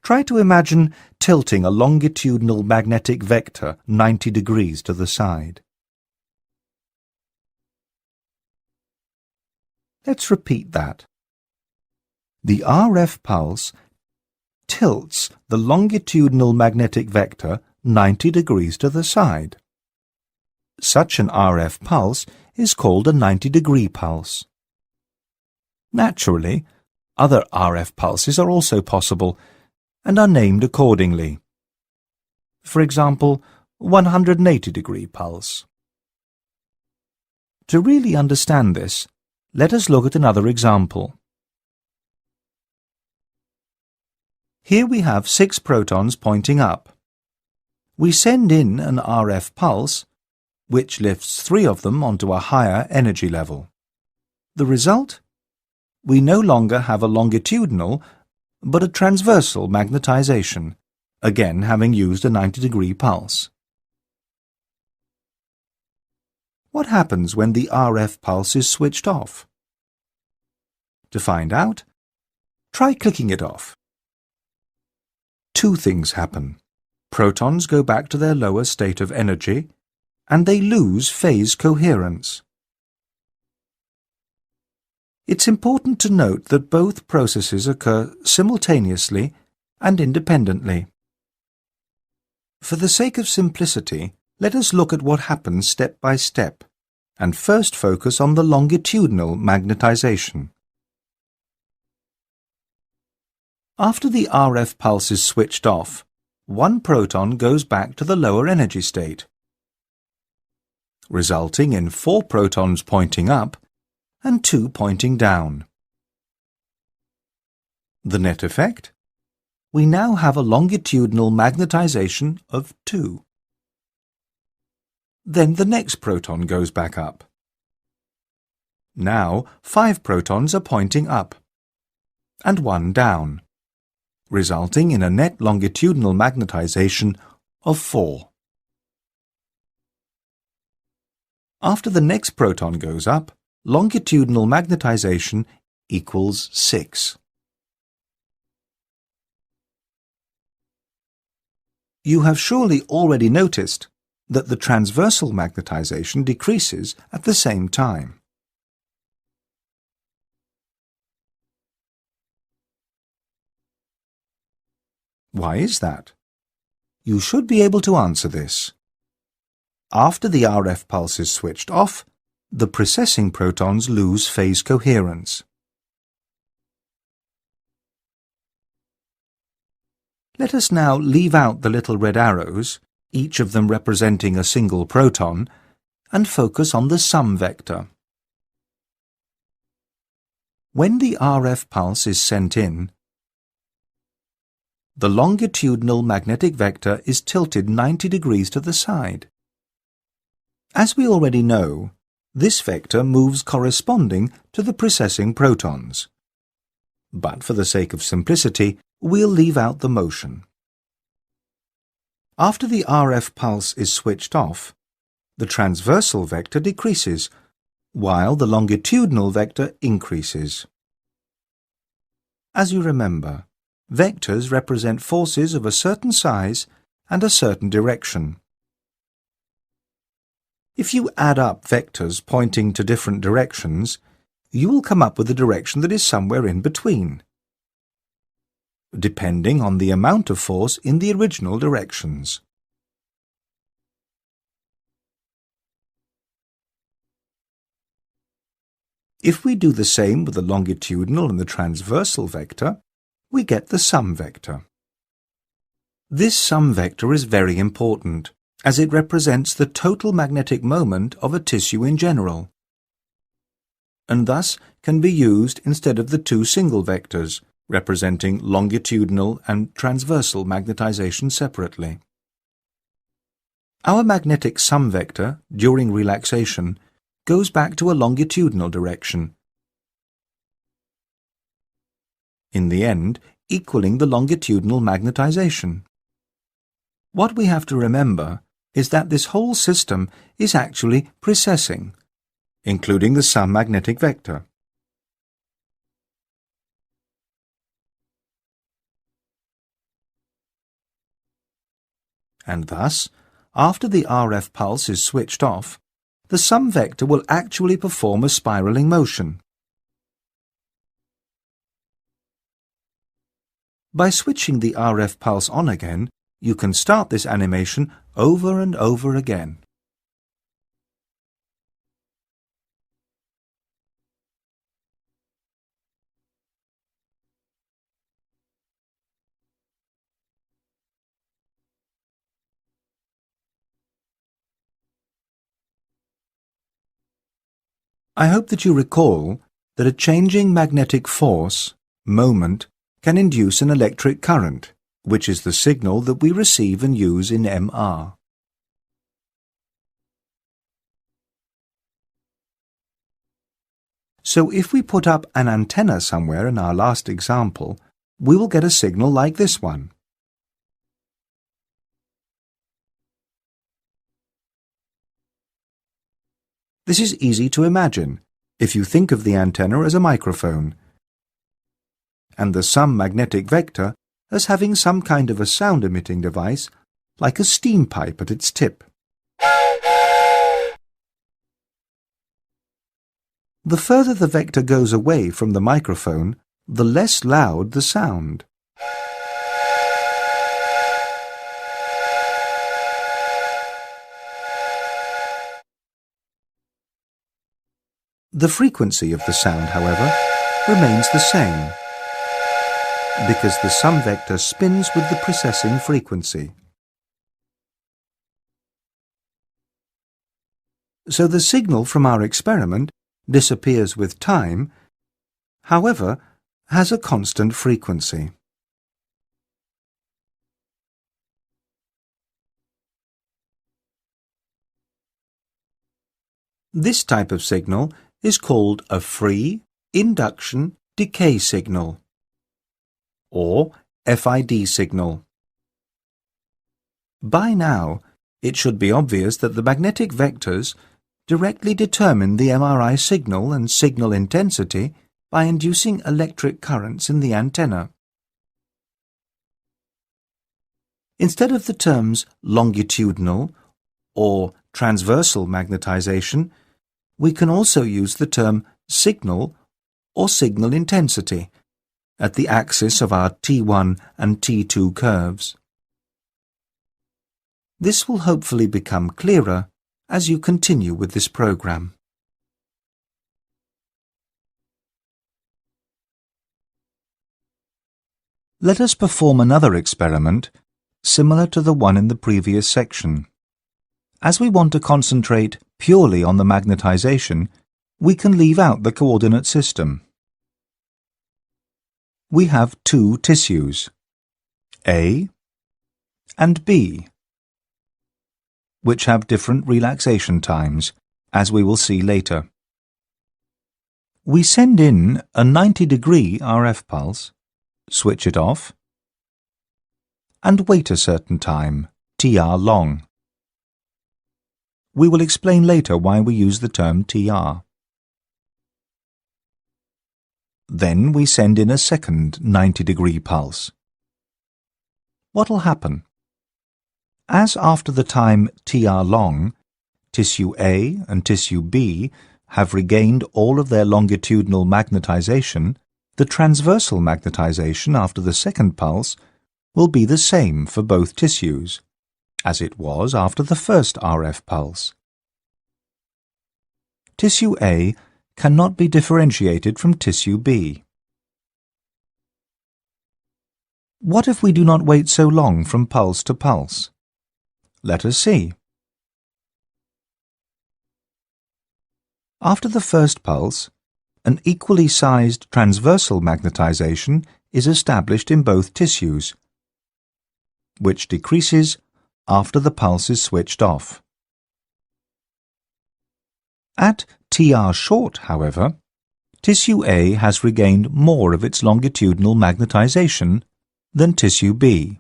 Try to imagine tilting a longitudinal magnetic vector 90 degrees to the side. Let's repeat that. The RF pulse tilts the longitudinal magnetic vector 90 degrees to the side. Such an RF pulse is called a 90-degree pulse. Naturally, other RF pulses are also possible and are named accordingly. For example, 180-degree pulse. To really understand this, let us look at another example. Here we have 6 protons pointing up. We send in an RF pulse, which lifts 3 of them onto a higher energy level. The result? We no longer have a longitudinal, but a transversal magnetization, again having used a 90-degree pulse. What happens when the RF pulse is switched off? To find out, try clicking it off. 2 things happen. Protons go back to their lower state of energy, and they lose phase coherence. It's important to note that both processes occur simultaneously and independently. For the sake of simplicity, let us look at what happens step by step, and first focus on the longitudinal magnetization. After the RF pulse is switched off, 1 proton goes back to the lower energy state, resulting in 4 protons pointing up and 2 pointing down. The net effect? We now have a longitudinal magnetization of 2. Then the next proton goes back up. Now 5 protons are pointing up and 1 down, resulting in a net longitudinal magnetization of 4. After the next proton goes up, longitudinal magnetization equals 6. You have surely already noticed that the transversal magnetization decreases at the same time. Why is that? You should be able to answer this. After the RF pulse is switched off, the precessing protons lose phase coherence. Let us now leave out the little red arrows, each of them representing a single proton, and focus on the sum vector. When the RF pulse is sent in, the longitudinal magnetic vector is tilted 90 degrees to the side. As we already know, this vector moves corresponding to the precessing protons. But for the sake of simplicity, we'll leave out the motion. After the RF pulse is switched off, the transversal vector decreases, while the longitudinal vector increases. As you remember, vectors represent forces of a certain size and a certain direction. If you add up vectors pointing to different directions, you will come up with a direction that is somewhere in between, depending on the amount of force in the original directions. If we do the same with the longitudinal and the transversal vector, we get the sum vector. This sum vector is very important, as it represents the total magnetic moment of a tissue in general, and thus can be used instead of the 2 single vectors, representing longitudinal and transversal magnetization separately. Our magnetic sum vector, during relaxation, goes back to a longitudinal direction, in the end equaling the longitudinal magnetization. What we have to remember is that this whole system is actually precessing, including the sum magnetic vector. And thus, after the RF pulse is switched off, the sum vector will actually perform a spiraling motion. By switching the RF pulse on again, you can start this animation over and over again. I hope that you recall that a changing magnetic force, moment, can induce an electric current, which is the signal that we receive and use in MR. So if we put up an antenna somewhere in our last example, we will get a signal like this one. This is easy to imagine if you think of the antenna as a microphone and the some magnetic vector as having some kind of a sound-emitting device like a steam pipe at its tip. The further the vector goes away from the microphone, the less loud the sound. The frequency of the sound, however, remains the same, because the sum vector spins with the precessing frequency. So the signal from our experiment disappears with time, however, has a constant frequency. This type of signal is called a free induction decay signal, or FID signal. By now, it should be obvious that the magnetic vectors directly determine the MRI signal and signal intensity by inducing electric currents in the antenna. Instead of the terms longitudinal or transversal magnetization, we can also use the term signal or signal intensity at the axis of our T1 and T2 curves. This will hopefully become clearer as you continue with this program. Let us perform another experiment similar to the one in the previous section. As we want to concentrate purely on the magnetization, we can leave out the coordinate system. We have two tissues, A and B, which have different relaxation times, as we will see later. We send in a 90-degree RF pulse, switch it off, and wait a certain time, TR long. We will explain later why we use the term TR. Then we send in a second 90-degree pulse. What will happen? As after the time TR long, tissue A and tissue B have regained all of their longitudinal magnetization, the transversal magnetization after the second pulse will be the same for both tissues, as it was after the first RF pulse. Tissue A cannot be differentiated from tissue B. What if we do not wait so long from pulse to pulse? Let us see. After the first pulse, an equally sized transversal magnetization is established in both tissues, which decreases after the pulse is switched off. At TR short, however, tissue A has regained more of its longitudinal magnetization than tissue B.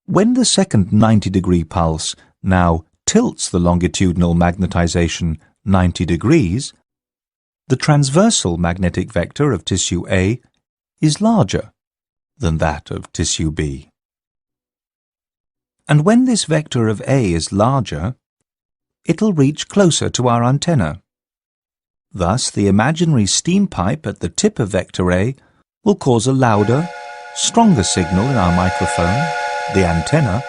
When the second 90-degree pulse now tilts the longitudinal magnetization 90 degrees, the transversal magnetic vector of tissue A is larger than that of tissue B. And when this vector of A is larger, it'll reach closer to our antenna. Thus, the imaginary steam pipe at the tip of vector A will cause a louder, stronger signal in our microphone, the antenna,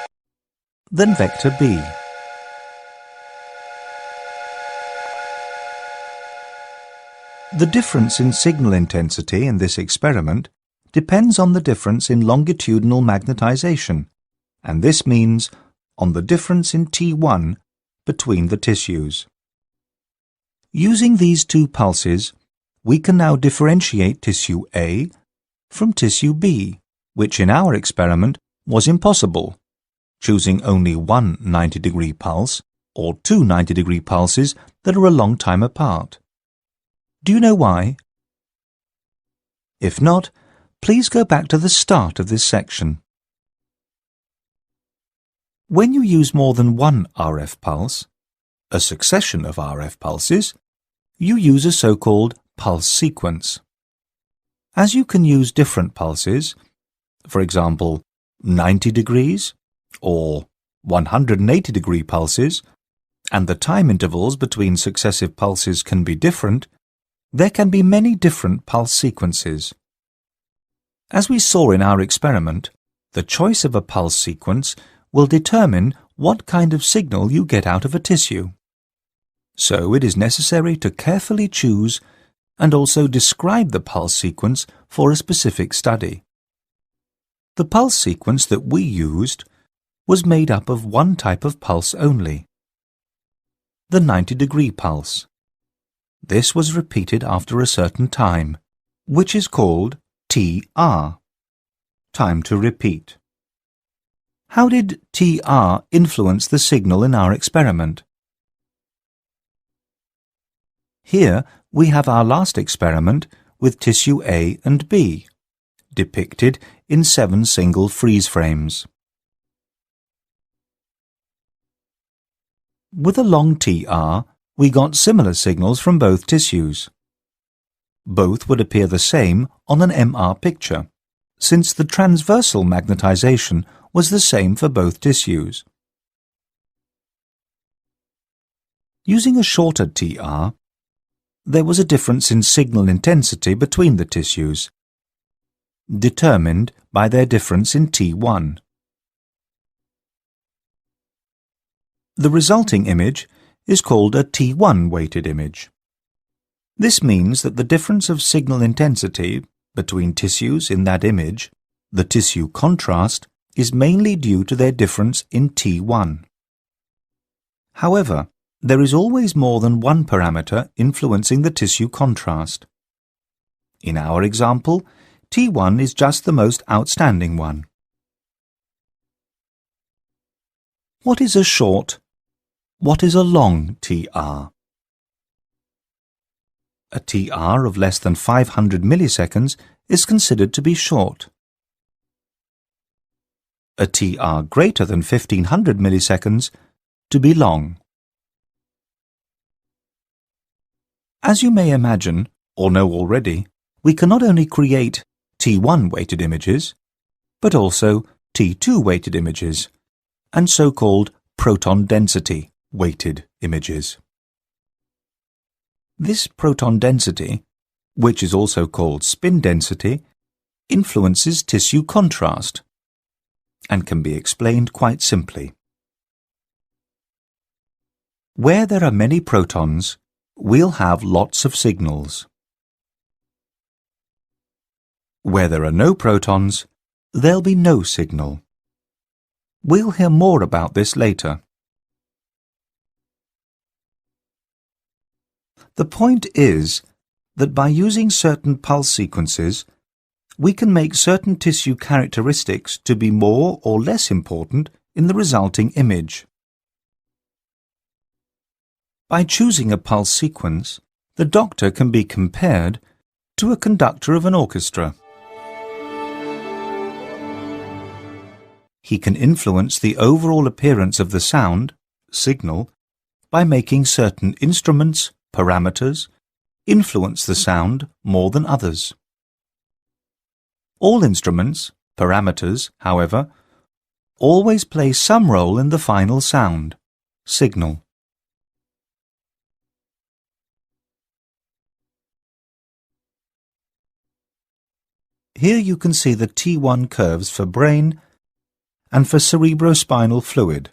than vector B. The difference in signal intensity in this experiment depends on the difference in longitudinal magnetization, and this means on the difference in T1 between the tissues. Using these two pulses, we can now differentiate tissue A from tissue B, which in our experiment was impossible, choosing only one 90-degree pulse or two 90-degree pulses that are a long time apart. Do you know why? If not, please go back to the start of this section. When you use more than one RF pulse, a succession of RF pulses, you use a so-called pulse sequence. As you can use different pulses, for example 90 degrees or 180-degree pulses, and the time intervals between successive pulses can be different, there can be many different pulse sequences. As we saw in our experiment, the choice of a pulse sequence will determine what kind of signal you get out of a tissue. So it is necessary to carefully choose and also describe the pulse sequence for a specific study. The pulse sequence that we used was made up of one type of pulse only, the 90-degree pulse. This was repeated after a certain time, which is called TR, time to repeat. How did TR influence the signal in our experiment? Here we have our last experiment with tissue A and B, depicted in 7 single freeze frames. With a long TR, we got similar signals from both tissues. Both would appear the same on an MR picture, since the transversal magnetization was the same for both tissues. Using a shorter TR, there was a difference in signal intensity between the tissues, determined by their difference in T1. The resulting image is called a T1 weighted image. This means that the difference of signal intensity between tissues in that image, the tissue contrast, is mainly due to their difference in T1. However, there is always more than one parameter influencing the tissue contrast. In our example, T1 is just the most outstanding one. What is a short? What is a long TR? A TR of less than 500 milliseconds is considered to be short. A TR greater than 1500 milliseconds to be long. As you may imagine, or know already, we can not only create T1 weighted images, but also T2 weighted images, and so-called proton density weighted images. This proton density, which is also called spin density, influences tissue contrast and can be explained quite simply. Where there are many protons, we'll have lots of signals. Where there are no protons, there'll be no signal. We'll hear more about this later. The point is that by using certain pulse sequences, we can make certain tissue characteristics to be more or less important in the resulting image. By choosing a pulse sequence, the doctor can be compared to a conductor of an orchestra. He can influence the overall appearance of the sound, signal, by making certain instruments, parameters, influence the sound more than others. All instruments, parameters, however, always play some role in the final sound, signal. Here you can see the T1 curves for brain and for cerebrospinal fluid,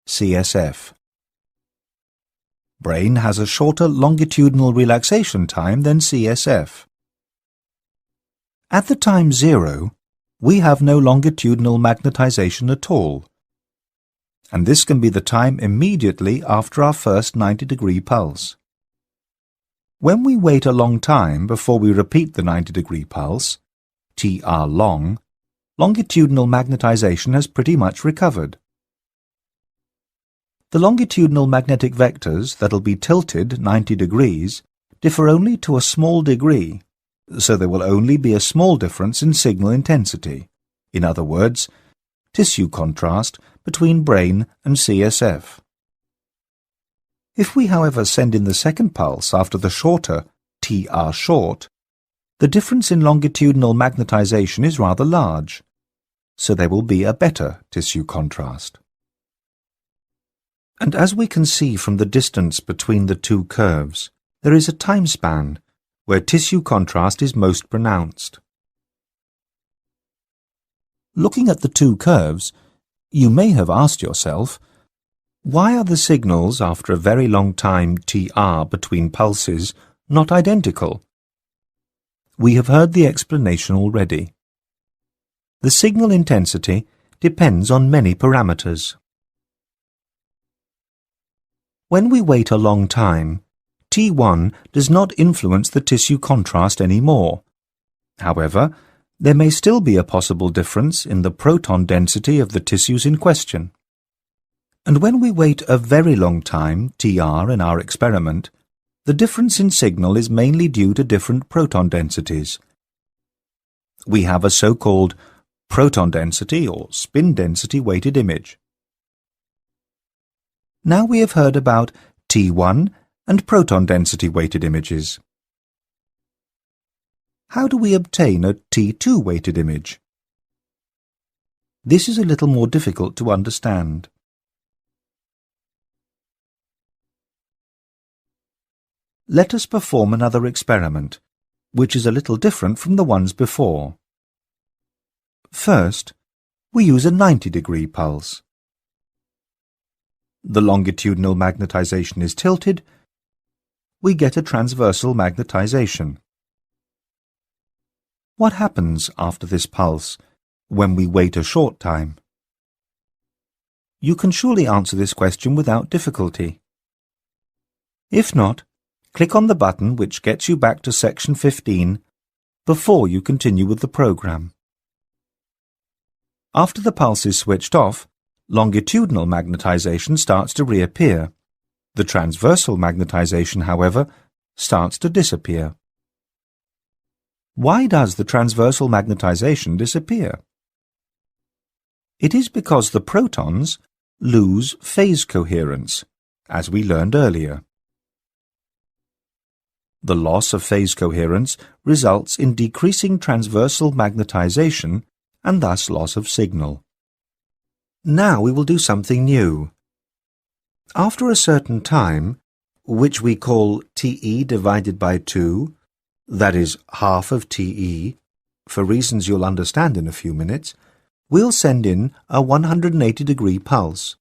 CSF. Brain has a shorter longitudinal relaxation time than CSF. At the time 0, we have no longitudinal magnetization at all, and this can be the time immediately after our first 90-degree pulse. When we wait a long time before we repeat the 90-degree pulse, TR long, longitudinal magnetization has pretty much recovered. The longitudinal magnetic vectors that'll be tilted 90 degrees differ only to a small degree, so there will only be a small difference in signal intensity. In other words, tissue contrast between brain and CSF. If we, however, send in the second pulse after the shorter TR short, the difference in longitudinal magnetization is rather large, so there will be a better tissue contrast. And as we can see from the distance between the two curves, there is a time span where tissue contrast is most pronounced. Looking at the two curves, you may have asked yourself, why are the signals after a very long time TR between pulses not identical? We have heard the explanation already. The signal intensity depends on many parameters. When we wait a long time, T1 does not influence the tissue contrast anymore. However, there may still be a possible difference in the proton density of the tissues in question. And when we wait a very long time, TR, in our experiment, the difference in signal is mainly due to different proton densities. We have a so-called proton density or spin density weighted image. Now we have heard about T1 and proton density weighted images. How do we obtain a T2 weighted image? This is a little more difficult to understand. Let us perform another experiment, which is a little different from the ones before. First, we use a 90-degree pulse. The longitudinal magnetization is tilted. We get a transversal magnetization. What happens after this pulse when we wait a short time? You can surely answer this question without difficulty. If not, click on the button which gets you back to section 15 before you continue with the program. After the pulse is switched off, longitudinal magnetization starts to reappear. The transversal magnetization, however, starts to disappear. Why does the transversal magnetization disappear? It is because the protons lose phase coherence, as we learned earlier. The loss of phase coherence results in decreasing transversal magnetization and thus loss of signal. Now we will do something new. After a certain time, which we call TE divided by 2, that is half of TE, for reasons you'll understand in a few minutes, we'll send in a 180-degree pulse.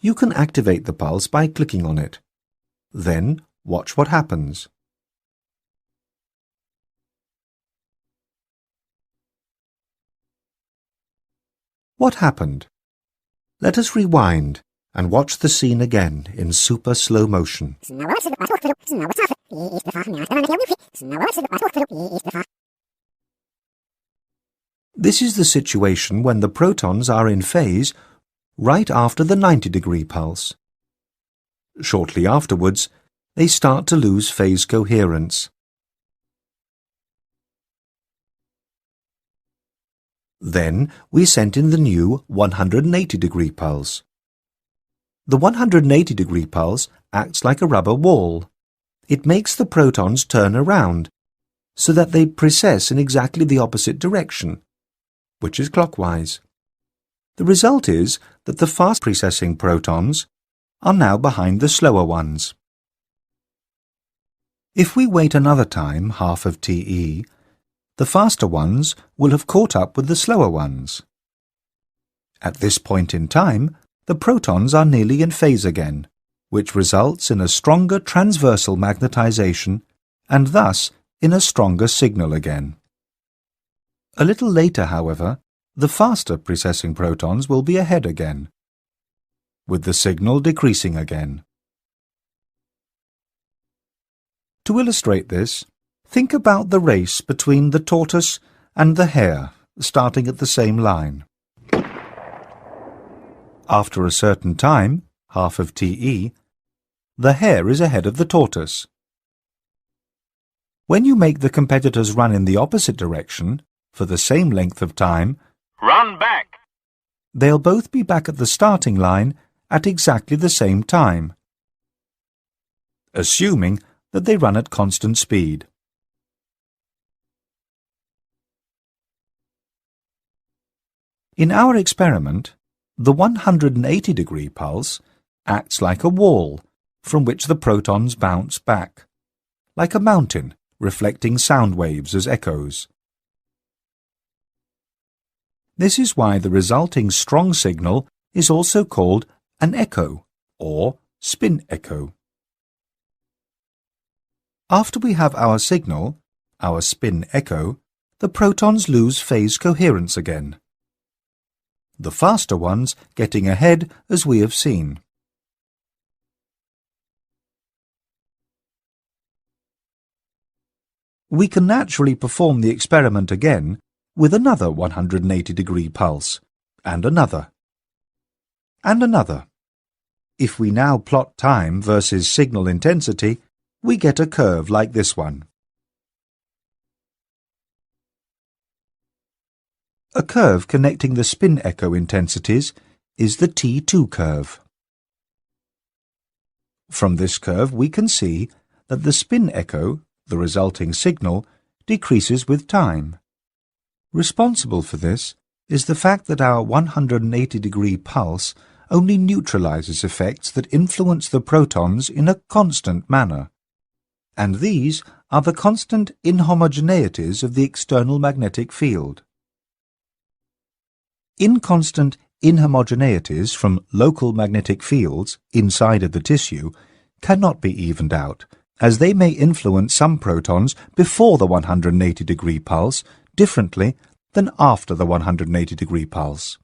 You can activate the pulse by clicking on it. Then watch what happens. What happened? Let us rewind and watch the scene again in super slow motion. This is the situation when the protons are in phase right after the 90-degree pulse. Shortly afterwards, they start to lose phase coherence. Then we sent in the new 180-degree pulse. The 180-degree pulse acts like a rubber wall. It makes the protons turn around so that they precess in exactly the opposite direction, which is clockwise. The result is that the fast precessing protons are now behind the slower ones. If we wait another time, half of TE, the faster ones will have caught up with the slower ones. At this point in time, the protons are nearly in phase again, which results in a stronger transversal magnetization and thus in a stronger signal again. A little later, however, the faster precessing protons will be ahead again, with the signal decreasing again. To illustrate this, think about the race between the tortoise and the hare starting at the same line. After a certain time, half of TE, the hare is ahead of the tortoise. When you make the competitors run in the opposite direction for the same length of time, run back. They'll both be back at the starting line at exactly the same time, assuming that they run at constant speed. In our experiment, the 180-degree pulse acts like a wall from which the protons bounce back, like a mountain reflecting sound waves as echoes. This is why the resulting strong signal is also called an echo or spin echo. After we have our signal, our spin echo, the protons lose phase coherence again, the faster ones getting ahead as we have seen. We can naturally perform the experiment again with another 180-degree pulse, and another, and another. If we now plot time versus signal intensity, we get a curve like this one. A curve connecting the spin echo intensities is the T2 curve. From this curve we can see that the spin echo, the resulting signal, decreases with time. Responsible for this is the fact that our 180-degree pulse only neutralizes effects that influence the protons in a constant manner, and these are the constant inhomogeneities of the external magnetic field. Inconstant inhomogeneities from local magnetic fields inside of the tissue cannot be evened out, as they may influence some protons before the 180-degree pulse differently than after the 180-degree pulse.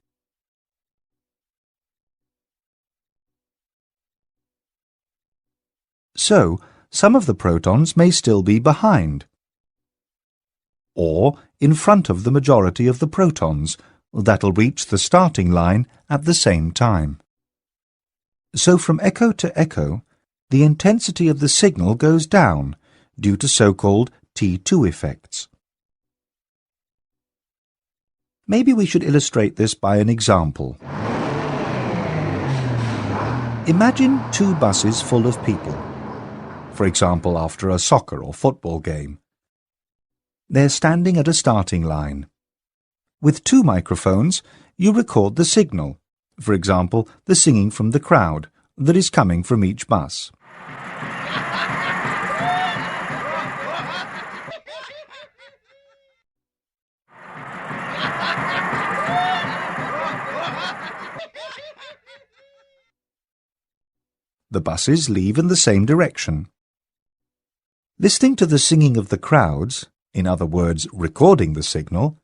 So, some of the protons may still be behind, or in front of the majority of the protons that'll reach the starting line at the same time. So from echo to echo, the intensity of the signal goes down due to so-called T2 effects. Maybe we should illustrate this by an example. Imagine two buses full of people, for example after a soccer or football game. They're standing at a starting line. With two microphones, you record the signal, for example, the singing from the crowd that is coming from each bus. The buses leave in the same direction. Listening to the singing of the crowds, in other words, recording the signal,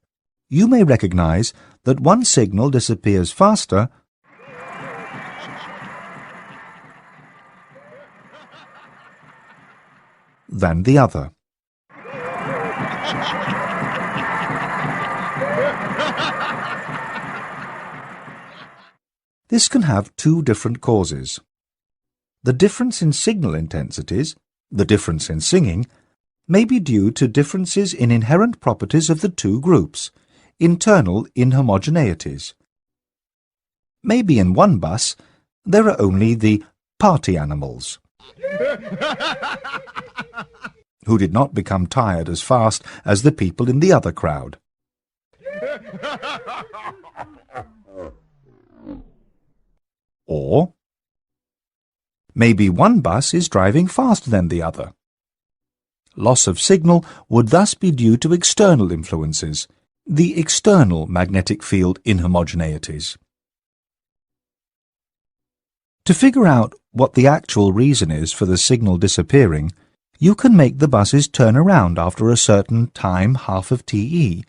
you may recognize that one signal disappears faster than the other. This can have two different causes. The difference in signal intensities, the difference in singing, may be due to differences in inherent properties of the two groups, internal inhomogeneities. Maybe in one bus there are only the party animals, who did not become tired as fast as the people in the other crowd. Or maybe one bus is driving faster than the other, Loss of signal would thus be due to external influences, the external magnetic field inhomogeneities. To figure out what the actual reason is for the signal disappearing, you can make the buses turn around after a certain time half of TE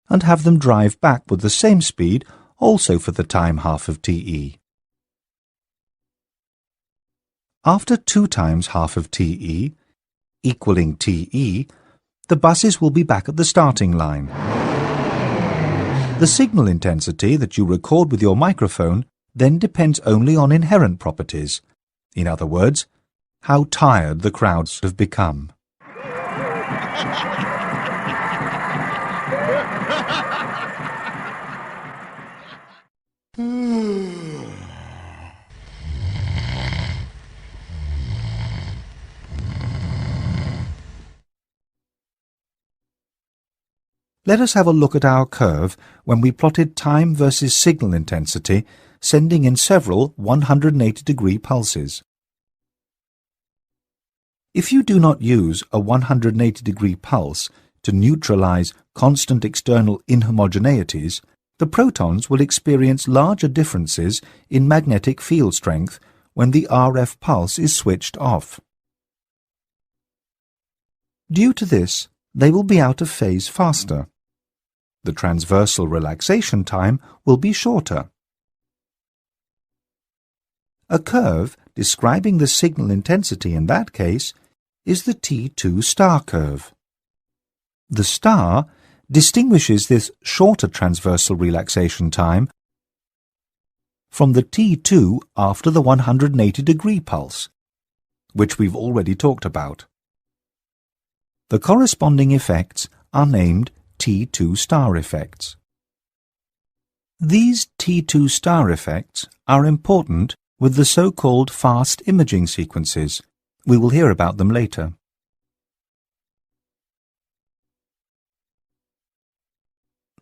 and have them drive back with the same speed also for the time half of TE. After 2 times half of TE, equaling TE, the buses will be back at the starting line. The signal intensity that you record with your microphone then depends only on inherent properties. In other words, how tired the crowds have become. Let us have a look at our curve when we plotted time versus signal intensity, sending in several 180-degree pulses. If you do not use a 180-degree pulse to neutralize constant external inhomogeneities, the protons will experience larger differences in magnetic field strength when the RF pulse is switched off. Due to this, they will be out of phase faster. The transversal relaxation time will be shorter. A curve describing the signal intensity in that case is the T2 star curve. The star distinguishes this shorter transversal relaxation time from the T2 after the 180-degree pulse, which we've already talked about. The corresponding effects are named T2 star effects. These T2 star effects are important with the so-called fast imaging sequences. We will hear about them later.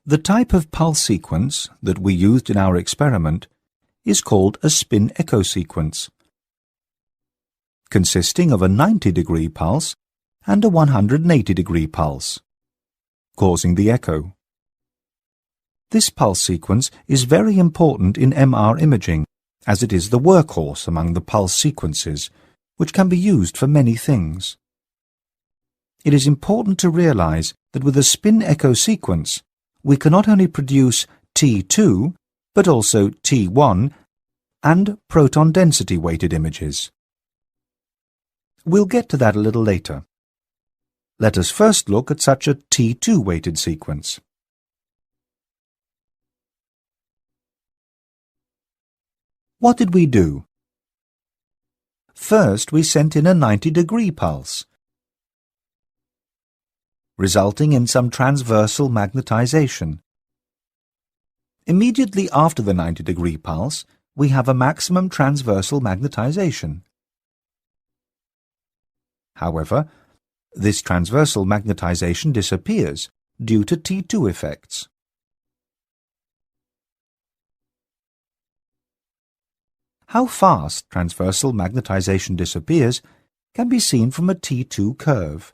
The type of pulse sequence that we used in our experiment is called a spin echo sequence, consisting of a 90-degree pulse and a 180-degree pulse, causing the echo. This pulse sequence is very important in MR imaging, as it is the workhorse among the pulse sequences, which can be used for many things. It is important to realize that with a spin echo sequence, we can not only produce T2, but also T1 and proton density weighted images. We'll get to that a little later. Let us first look at such a T2 weighted sequence. What did we do? First, we sent in a 90-degree pulse, resulting in some transversal magnetization. Immediately after the 90-degree pulse, we have a maximum transversal magnetization. However, this transversal magnetization disappears due to T2 effects. How fast transversal magnetization disappears can be seen from a T2 curve.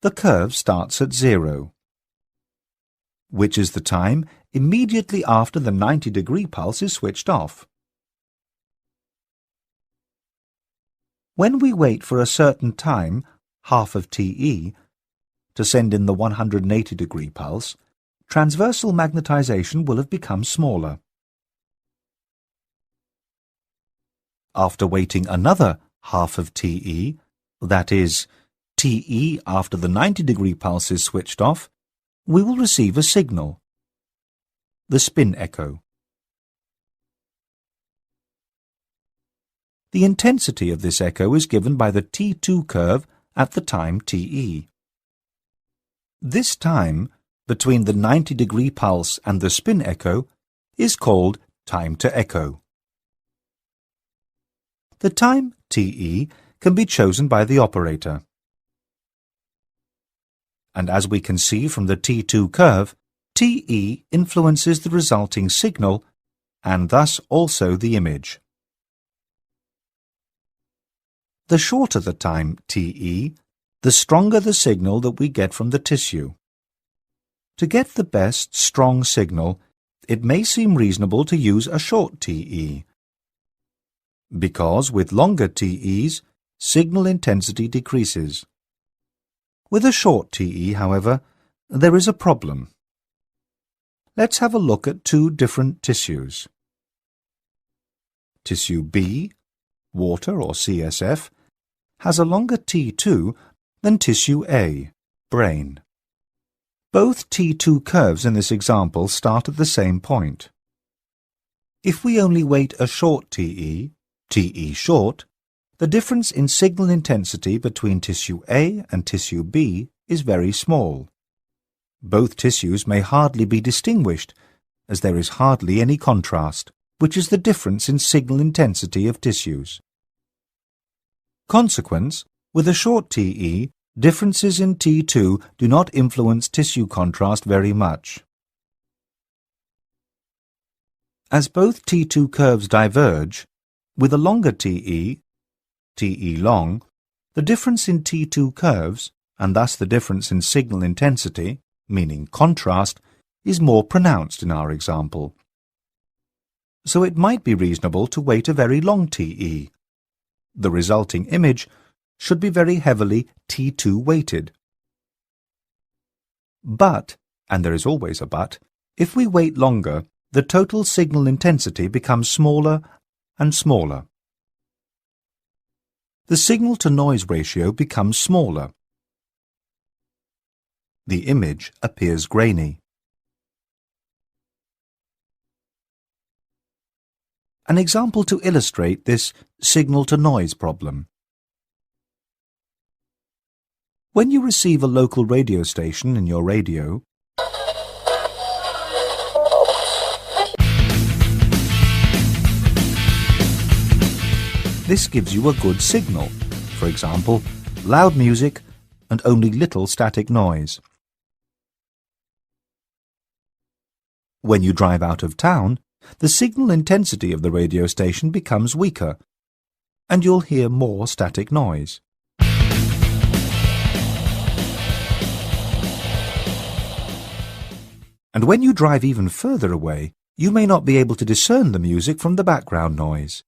The curve starts at 0, which is the time immediately after the 90-degree pulse is switched off. When we wait for a certain time, half of TE, to send in the 180-degree pulse, transversal magnetization will have become smaller. After waiting another half of TE, that is, TE after the 90-degree pulse is switched off, we will receive a signal, the spin echo. The intensity of this echo is given by the T2 curve at the time TE. This time, between the 90-degree pulse and the spin echo, is called time to echo. The time TE can be chosen by the operator. And as we can see from the T2 curve, TE influences the resulting signal and thus also the image. The shorter the time TE, the stronger the signal that we get from the tissue. To get the best strong signal, it may seem reasonable to use a short TE, because with longer TEs, signal intensity decreases. With a short TE, however, there is a problem. Let's have a look at two different tissues. Tissue B, water or CSF, has a longer T2 than tissue A, brain. Both T2 curves in this example start at the same point. If we only wait a short TE, TE short, the difference in signal intensity between tissue A and tissue B is very small. Both tissues may hardly be distinguished, as there is hardly any contrast, which is the difference in signal intensity of tissues. Consequence, with a short TE, differences in T2 do not influence tissue contrast very much. As both T2 curves diverge, with a longer TE, TE long, the difference in T2 curves, and thus the difference in signal intensity, meaning contrast, is more pronounced in our example. So it might be reasonable to wait a very long TE. The resulting image should be very heavily T2 weighted. But, and there is always a but, if we wait longer, the total signal intensity becomes smaller and smaller. The signal-to-noise ratio becomes smaller. The image appears grainy. An example to illustrate this signal-to-noise problem. When you receive a local radio station in your radio, this gives you a good signal, for example, loud music and only little static noise. When you drive out of town, the signal intensity of the radio station becomes weaker, and you'll hear more static noise. And when you drive even further away, you may not be able to discern the music from the background noise.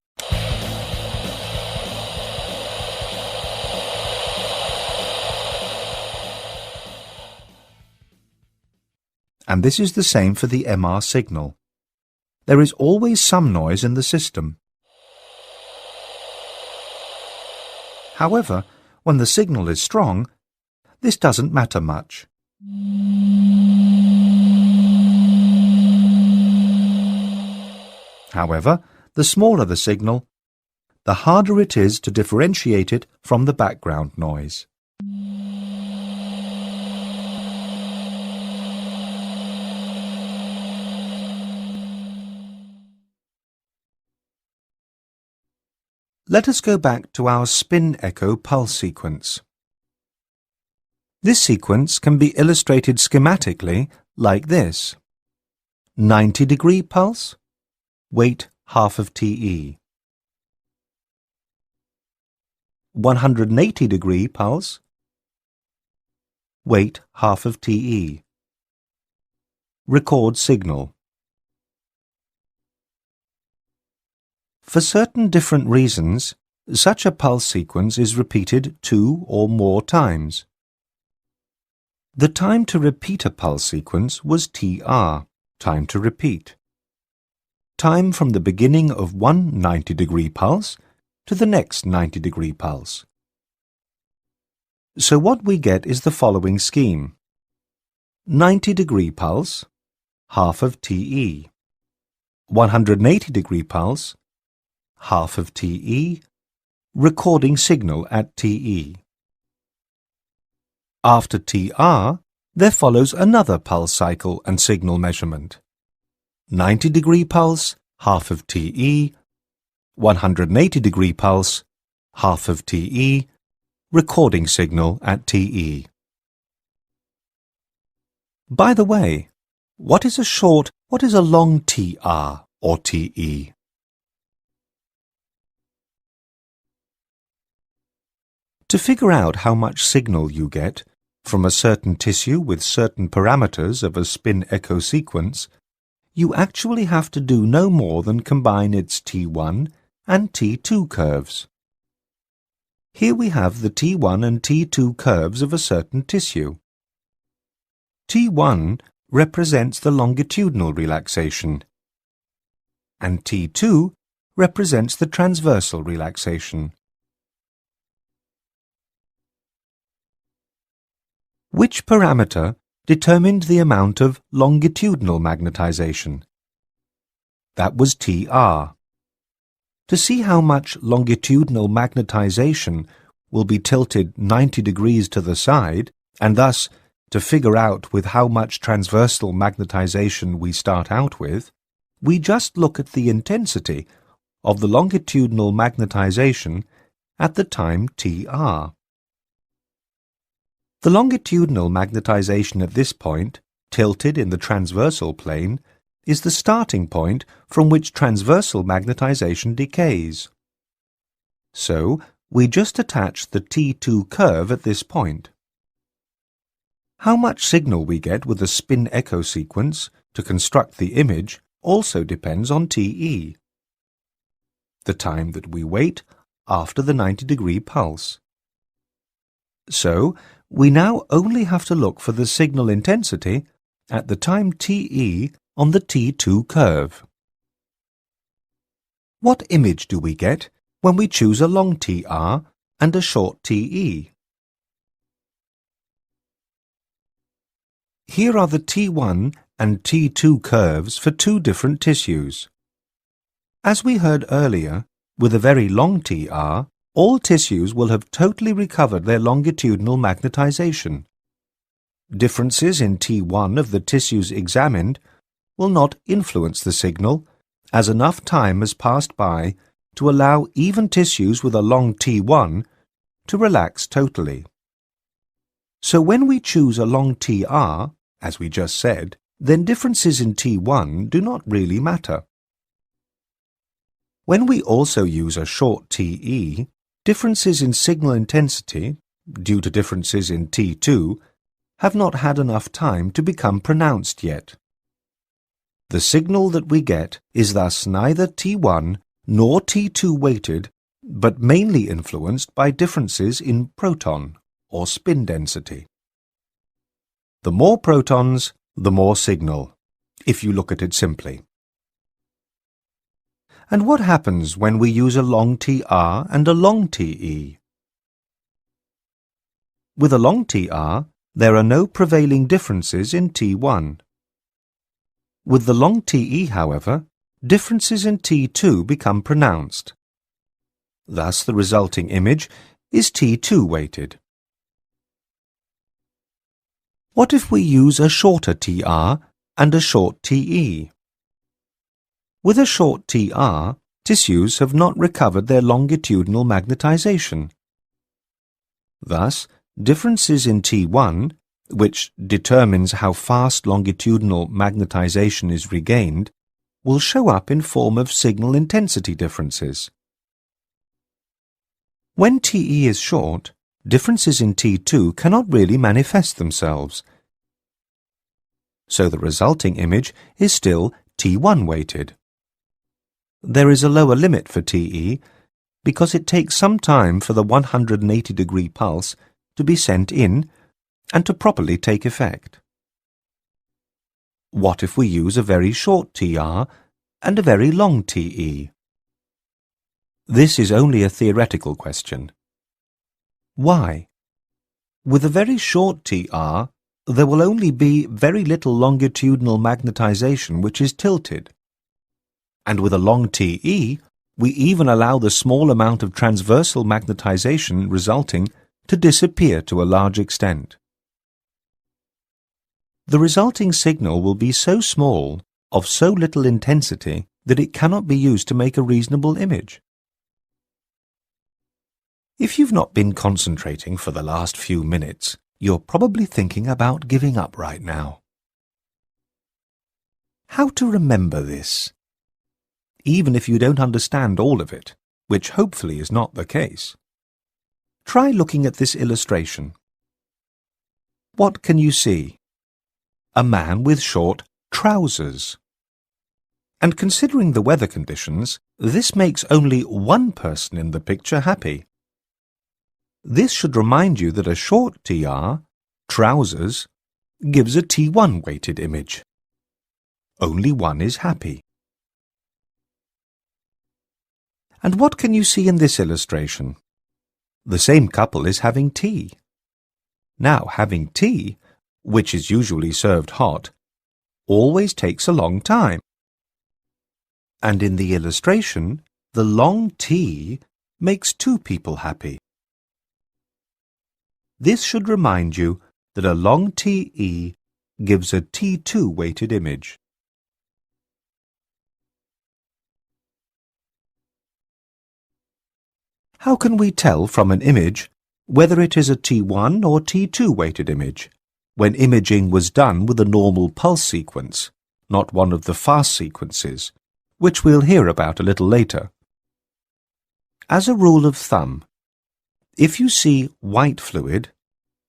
And this is the same for the MR signal. There is always some noise in the system. However, when the signal is strong, this doesn't matter much. However, the smaller the signal, the harder it is to differentiate it from the background noise. Let us go back to our spin echo pulse sequence. This sequence can be illustrated schematically like this. 90-degree pulse, wait half of TE. 180-degree pulse, wait half of TE. Record signal. For certain different reasons, such a pulse sequence is repeated 2 or more times. The time to repeat a pulse sequence was TR, time to repeat. Time from the beginning of one 90-degree pulse to the next 90-degree pulse. So what we get is the following scheme. 90-degree pulse, half of TE. 180-degree pulse, half of TE, recording signal at TE. After TR, there follows another pulse cycle and signal measurement. 90-degree pulse, half of TE, 180-degree pulse, half of TE, recording signal at TE. By the way, what is a long TR or TE? To figure out how much signal you get from a certain tissue with certain parameters of a spin echo sequence, you actually have to do no more than combine its T1 and T2 curves. Here we have the T1 and T2 curves of a certain tissue. T1 represents the longitudinal relaxation, and T2 represents the transversal relaxation. Which parameter determined the amount of longitudinal magnetization? That was TR. To see how much longitudinal magnetization will be tilted 90 degrees to the side, and thus to figure out with how much transversal magnetization we start out with, we just look at the intensity of the longitudinal magnetization at the time TR. The longitudinal magnetization at this point, tilted in the transversal plane, is the starting point from which transversal magnetization decays. So, we just attach the T2 curve at this point. How much signal we get with a spin echo sequence to construct the image also depends on TE, the time that we wait after the 90-degree pulse. So, we now only have to look for the signal intensity at the time TE on the T2 curve. What image do we get when we choose a long TR and a short TE? Here are the T1 and T2 curves for two different tissues. As we heard earlier, with a very long TR, all tissues will have totally recovered their longitudinal magnetization. Differences in T1 of the tissues examined will not influence the signal, as enough time has passed by to allow even tissues with a long T1 to relax totally. So when we choose a long TR, as we just said, then differences in T1 do not really matter. When we also use a short TE, differences in signal intensity, due to differences in T2, have not had enough time to become pronounced yet. The signal that we get is thus neither T1 nor T2 weighted, but mainly influenced by differences in proton or spin density. The more protons, the more signal, if you look at it simply. And what happens when we use a long TR and a long TE? With a long TR, there are no prevailing differences in T1. With the long TE, however, differences in T2 become pronounced. Thus, the resulting image is T2 weighted. What if we use a shorter TR and a short TE? With a short TR, tissues have not recovered their longitudinal magnetization. Thus, differences in T1, which determines how fast longitudinal magnetization is regained, will show up in form of signal intensity differences. When TE is short, differences in T2 cannot really manifest themselves. So the resulting image is still T1 weighted. There is a lower limit for TE because it takes some time for the 180-degree pulse to be sent in and to properly take effect. What if we use a very short TR and a very long TE? This is only a theoretical question. Why? With a very short TR, there will only be very little longitudinal magnetization which is tilted. And with a long TE, we even allow the small amount of transversal magnetization resulting to disappear to a large extent. The resulting signal will be so small, of so little intensity, that it cannot be used to make a reasonable image. If you've not been concentrating for the last few minutes, you're probably thinking about giving up right now. How to remember this? Even if you don't understand all of it, which hopefully is not the case. Try looking at this illustration. What can you see? A man with short trousers. And considering the weather conditions, this makes only one person in the picture happy. This should remind you that a short TR, trousers, gives a T1 weighted image. Only one is happy. And what can you see in this illustration? The same couple is having tea. Now, having tea, which is usually served hot, always takes a long time. And in the illustration, the long T makes two people happy. This should remind you that a long TE gives a T2 weighted image. How can we tell from an image whether it is a T1 or T2 weighted image, when imaging was done with a normal pulse sequence, not one of the fast sequences, which we'll hear about a little later? As a rule of thumb, if you see white fluid,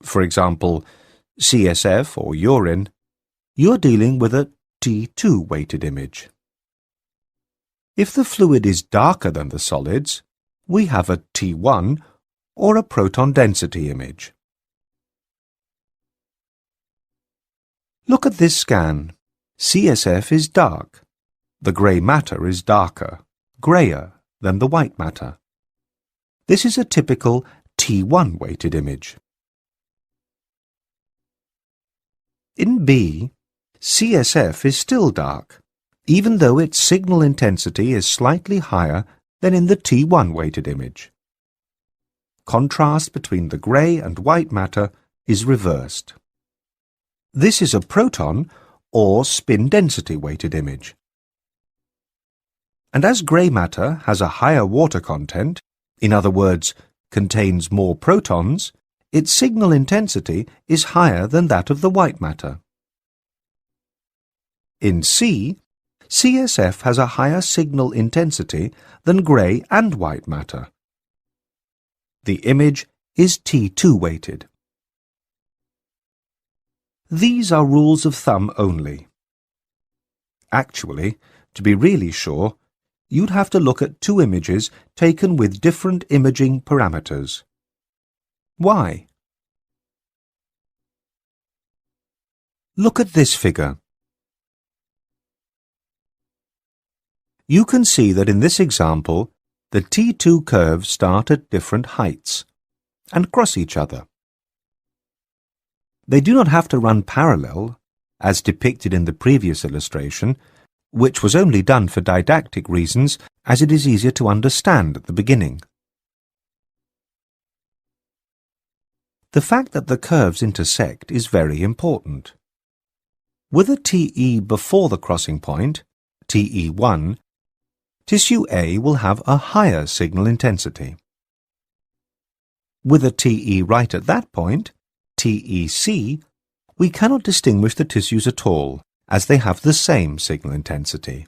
for example, CSF or urine, you're dealing with a T2 weighted image. If the fluid is darker than the solids, we have a T1 or a proton density image. Look at this scan. CSF is dark. The grey matter is darker, greyer than the white matter. This is a typical T1 weighted image. In B, CSF is still dark, even though its signal intensity is slightly higher than in the T1 weighted image. Contrast between the grey and white matter is reversed. This is a proton or spin density weighted image. And as grey matter has a higher water content, in other words, contains more protons, its signal intensity is higher than that of the white matter. In C, CSF has a higher signal intensity than grey and white matter. The image is T2 weighted. These are rules of thumb only. Actually, to be really sure, you'd have to look at two images taken with different imaging parameters. Why? Look at this figure. You can see that in this example, the T2 curves start at different heights and cross each other. They do not have to run parallel, as depicted in the previous illustration, which was only done for didactic reasons, as it is easier to understand at the beginning. The fact that the curves intersect is very important. With a TE before the crossing point, TE1, tissue A will have a higher signal intensity. With a TE right at that point, TEC, we cannot distinguish the tissues at all, as they have the same signal intensity.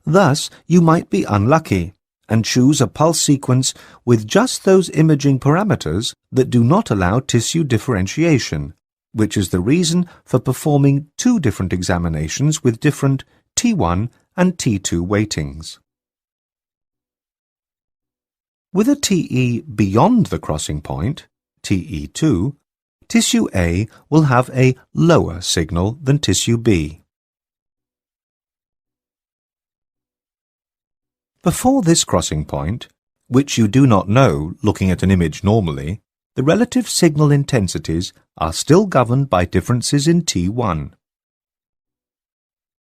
Thus, you might be unlucky and choose a pulse sequence with just those imaging parameters that do not allow tissue differentiation, which is the reason for performing two different examinations with different T1 and T2 weightings. With a TE beyond the crossing point, TE2, tissue A will have a lower signal than tissue B. Before this crossing point, which you do not know looking at an image normally, the relative signal intensities are still governed by differences in T1.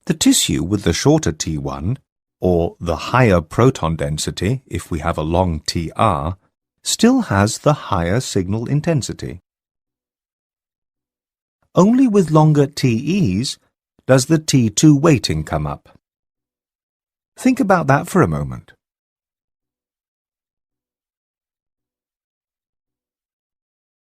The tissue with the shorter T1, or the higher proton density if we have a long TR, still has the higher signal intensity. Only with longer TEs does the T2 weighting come up. Think about that for a moment.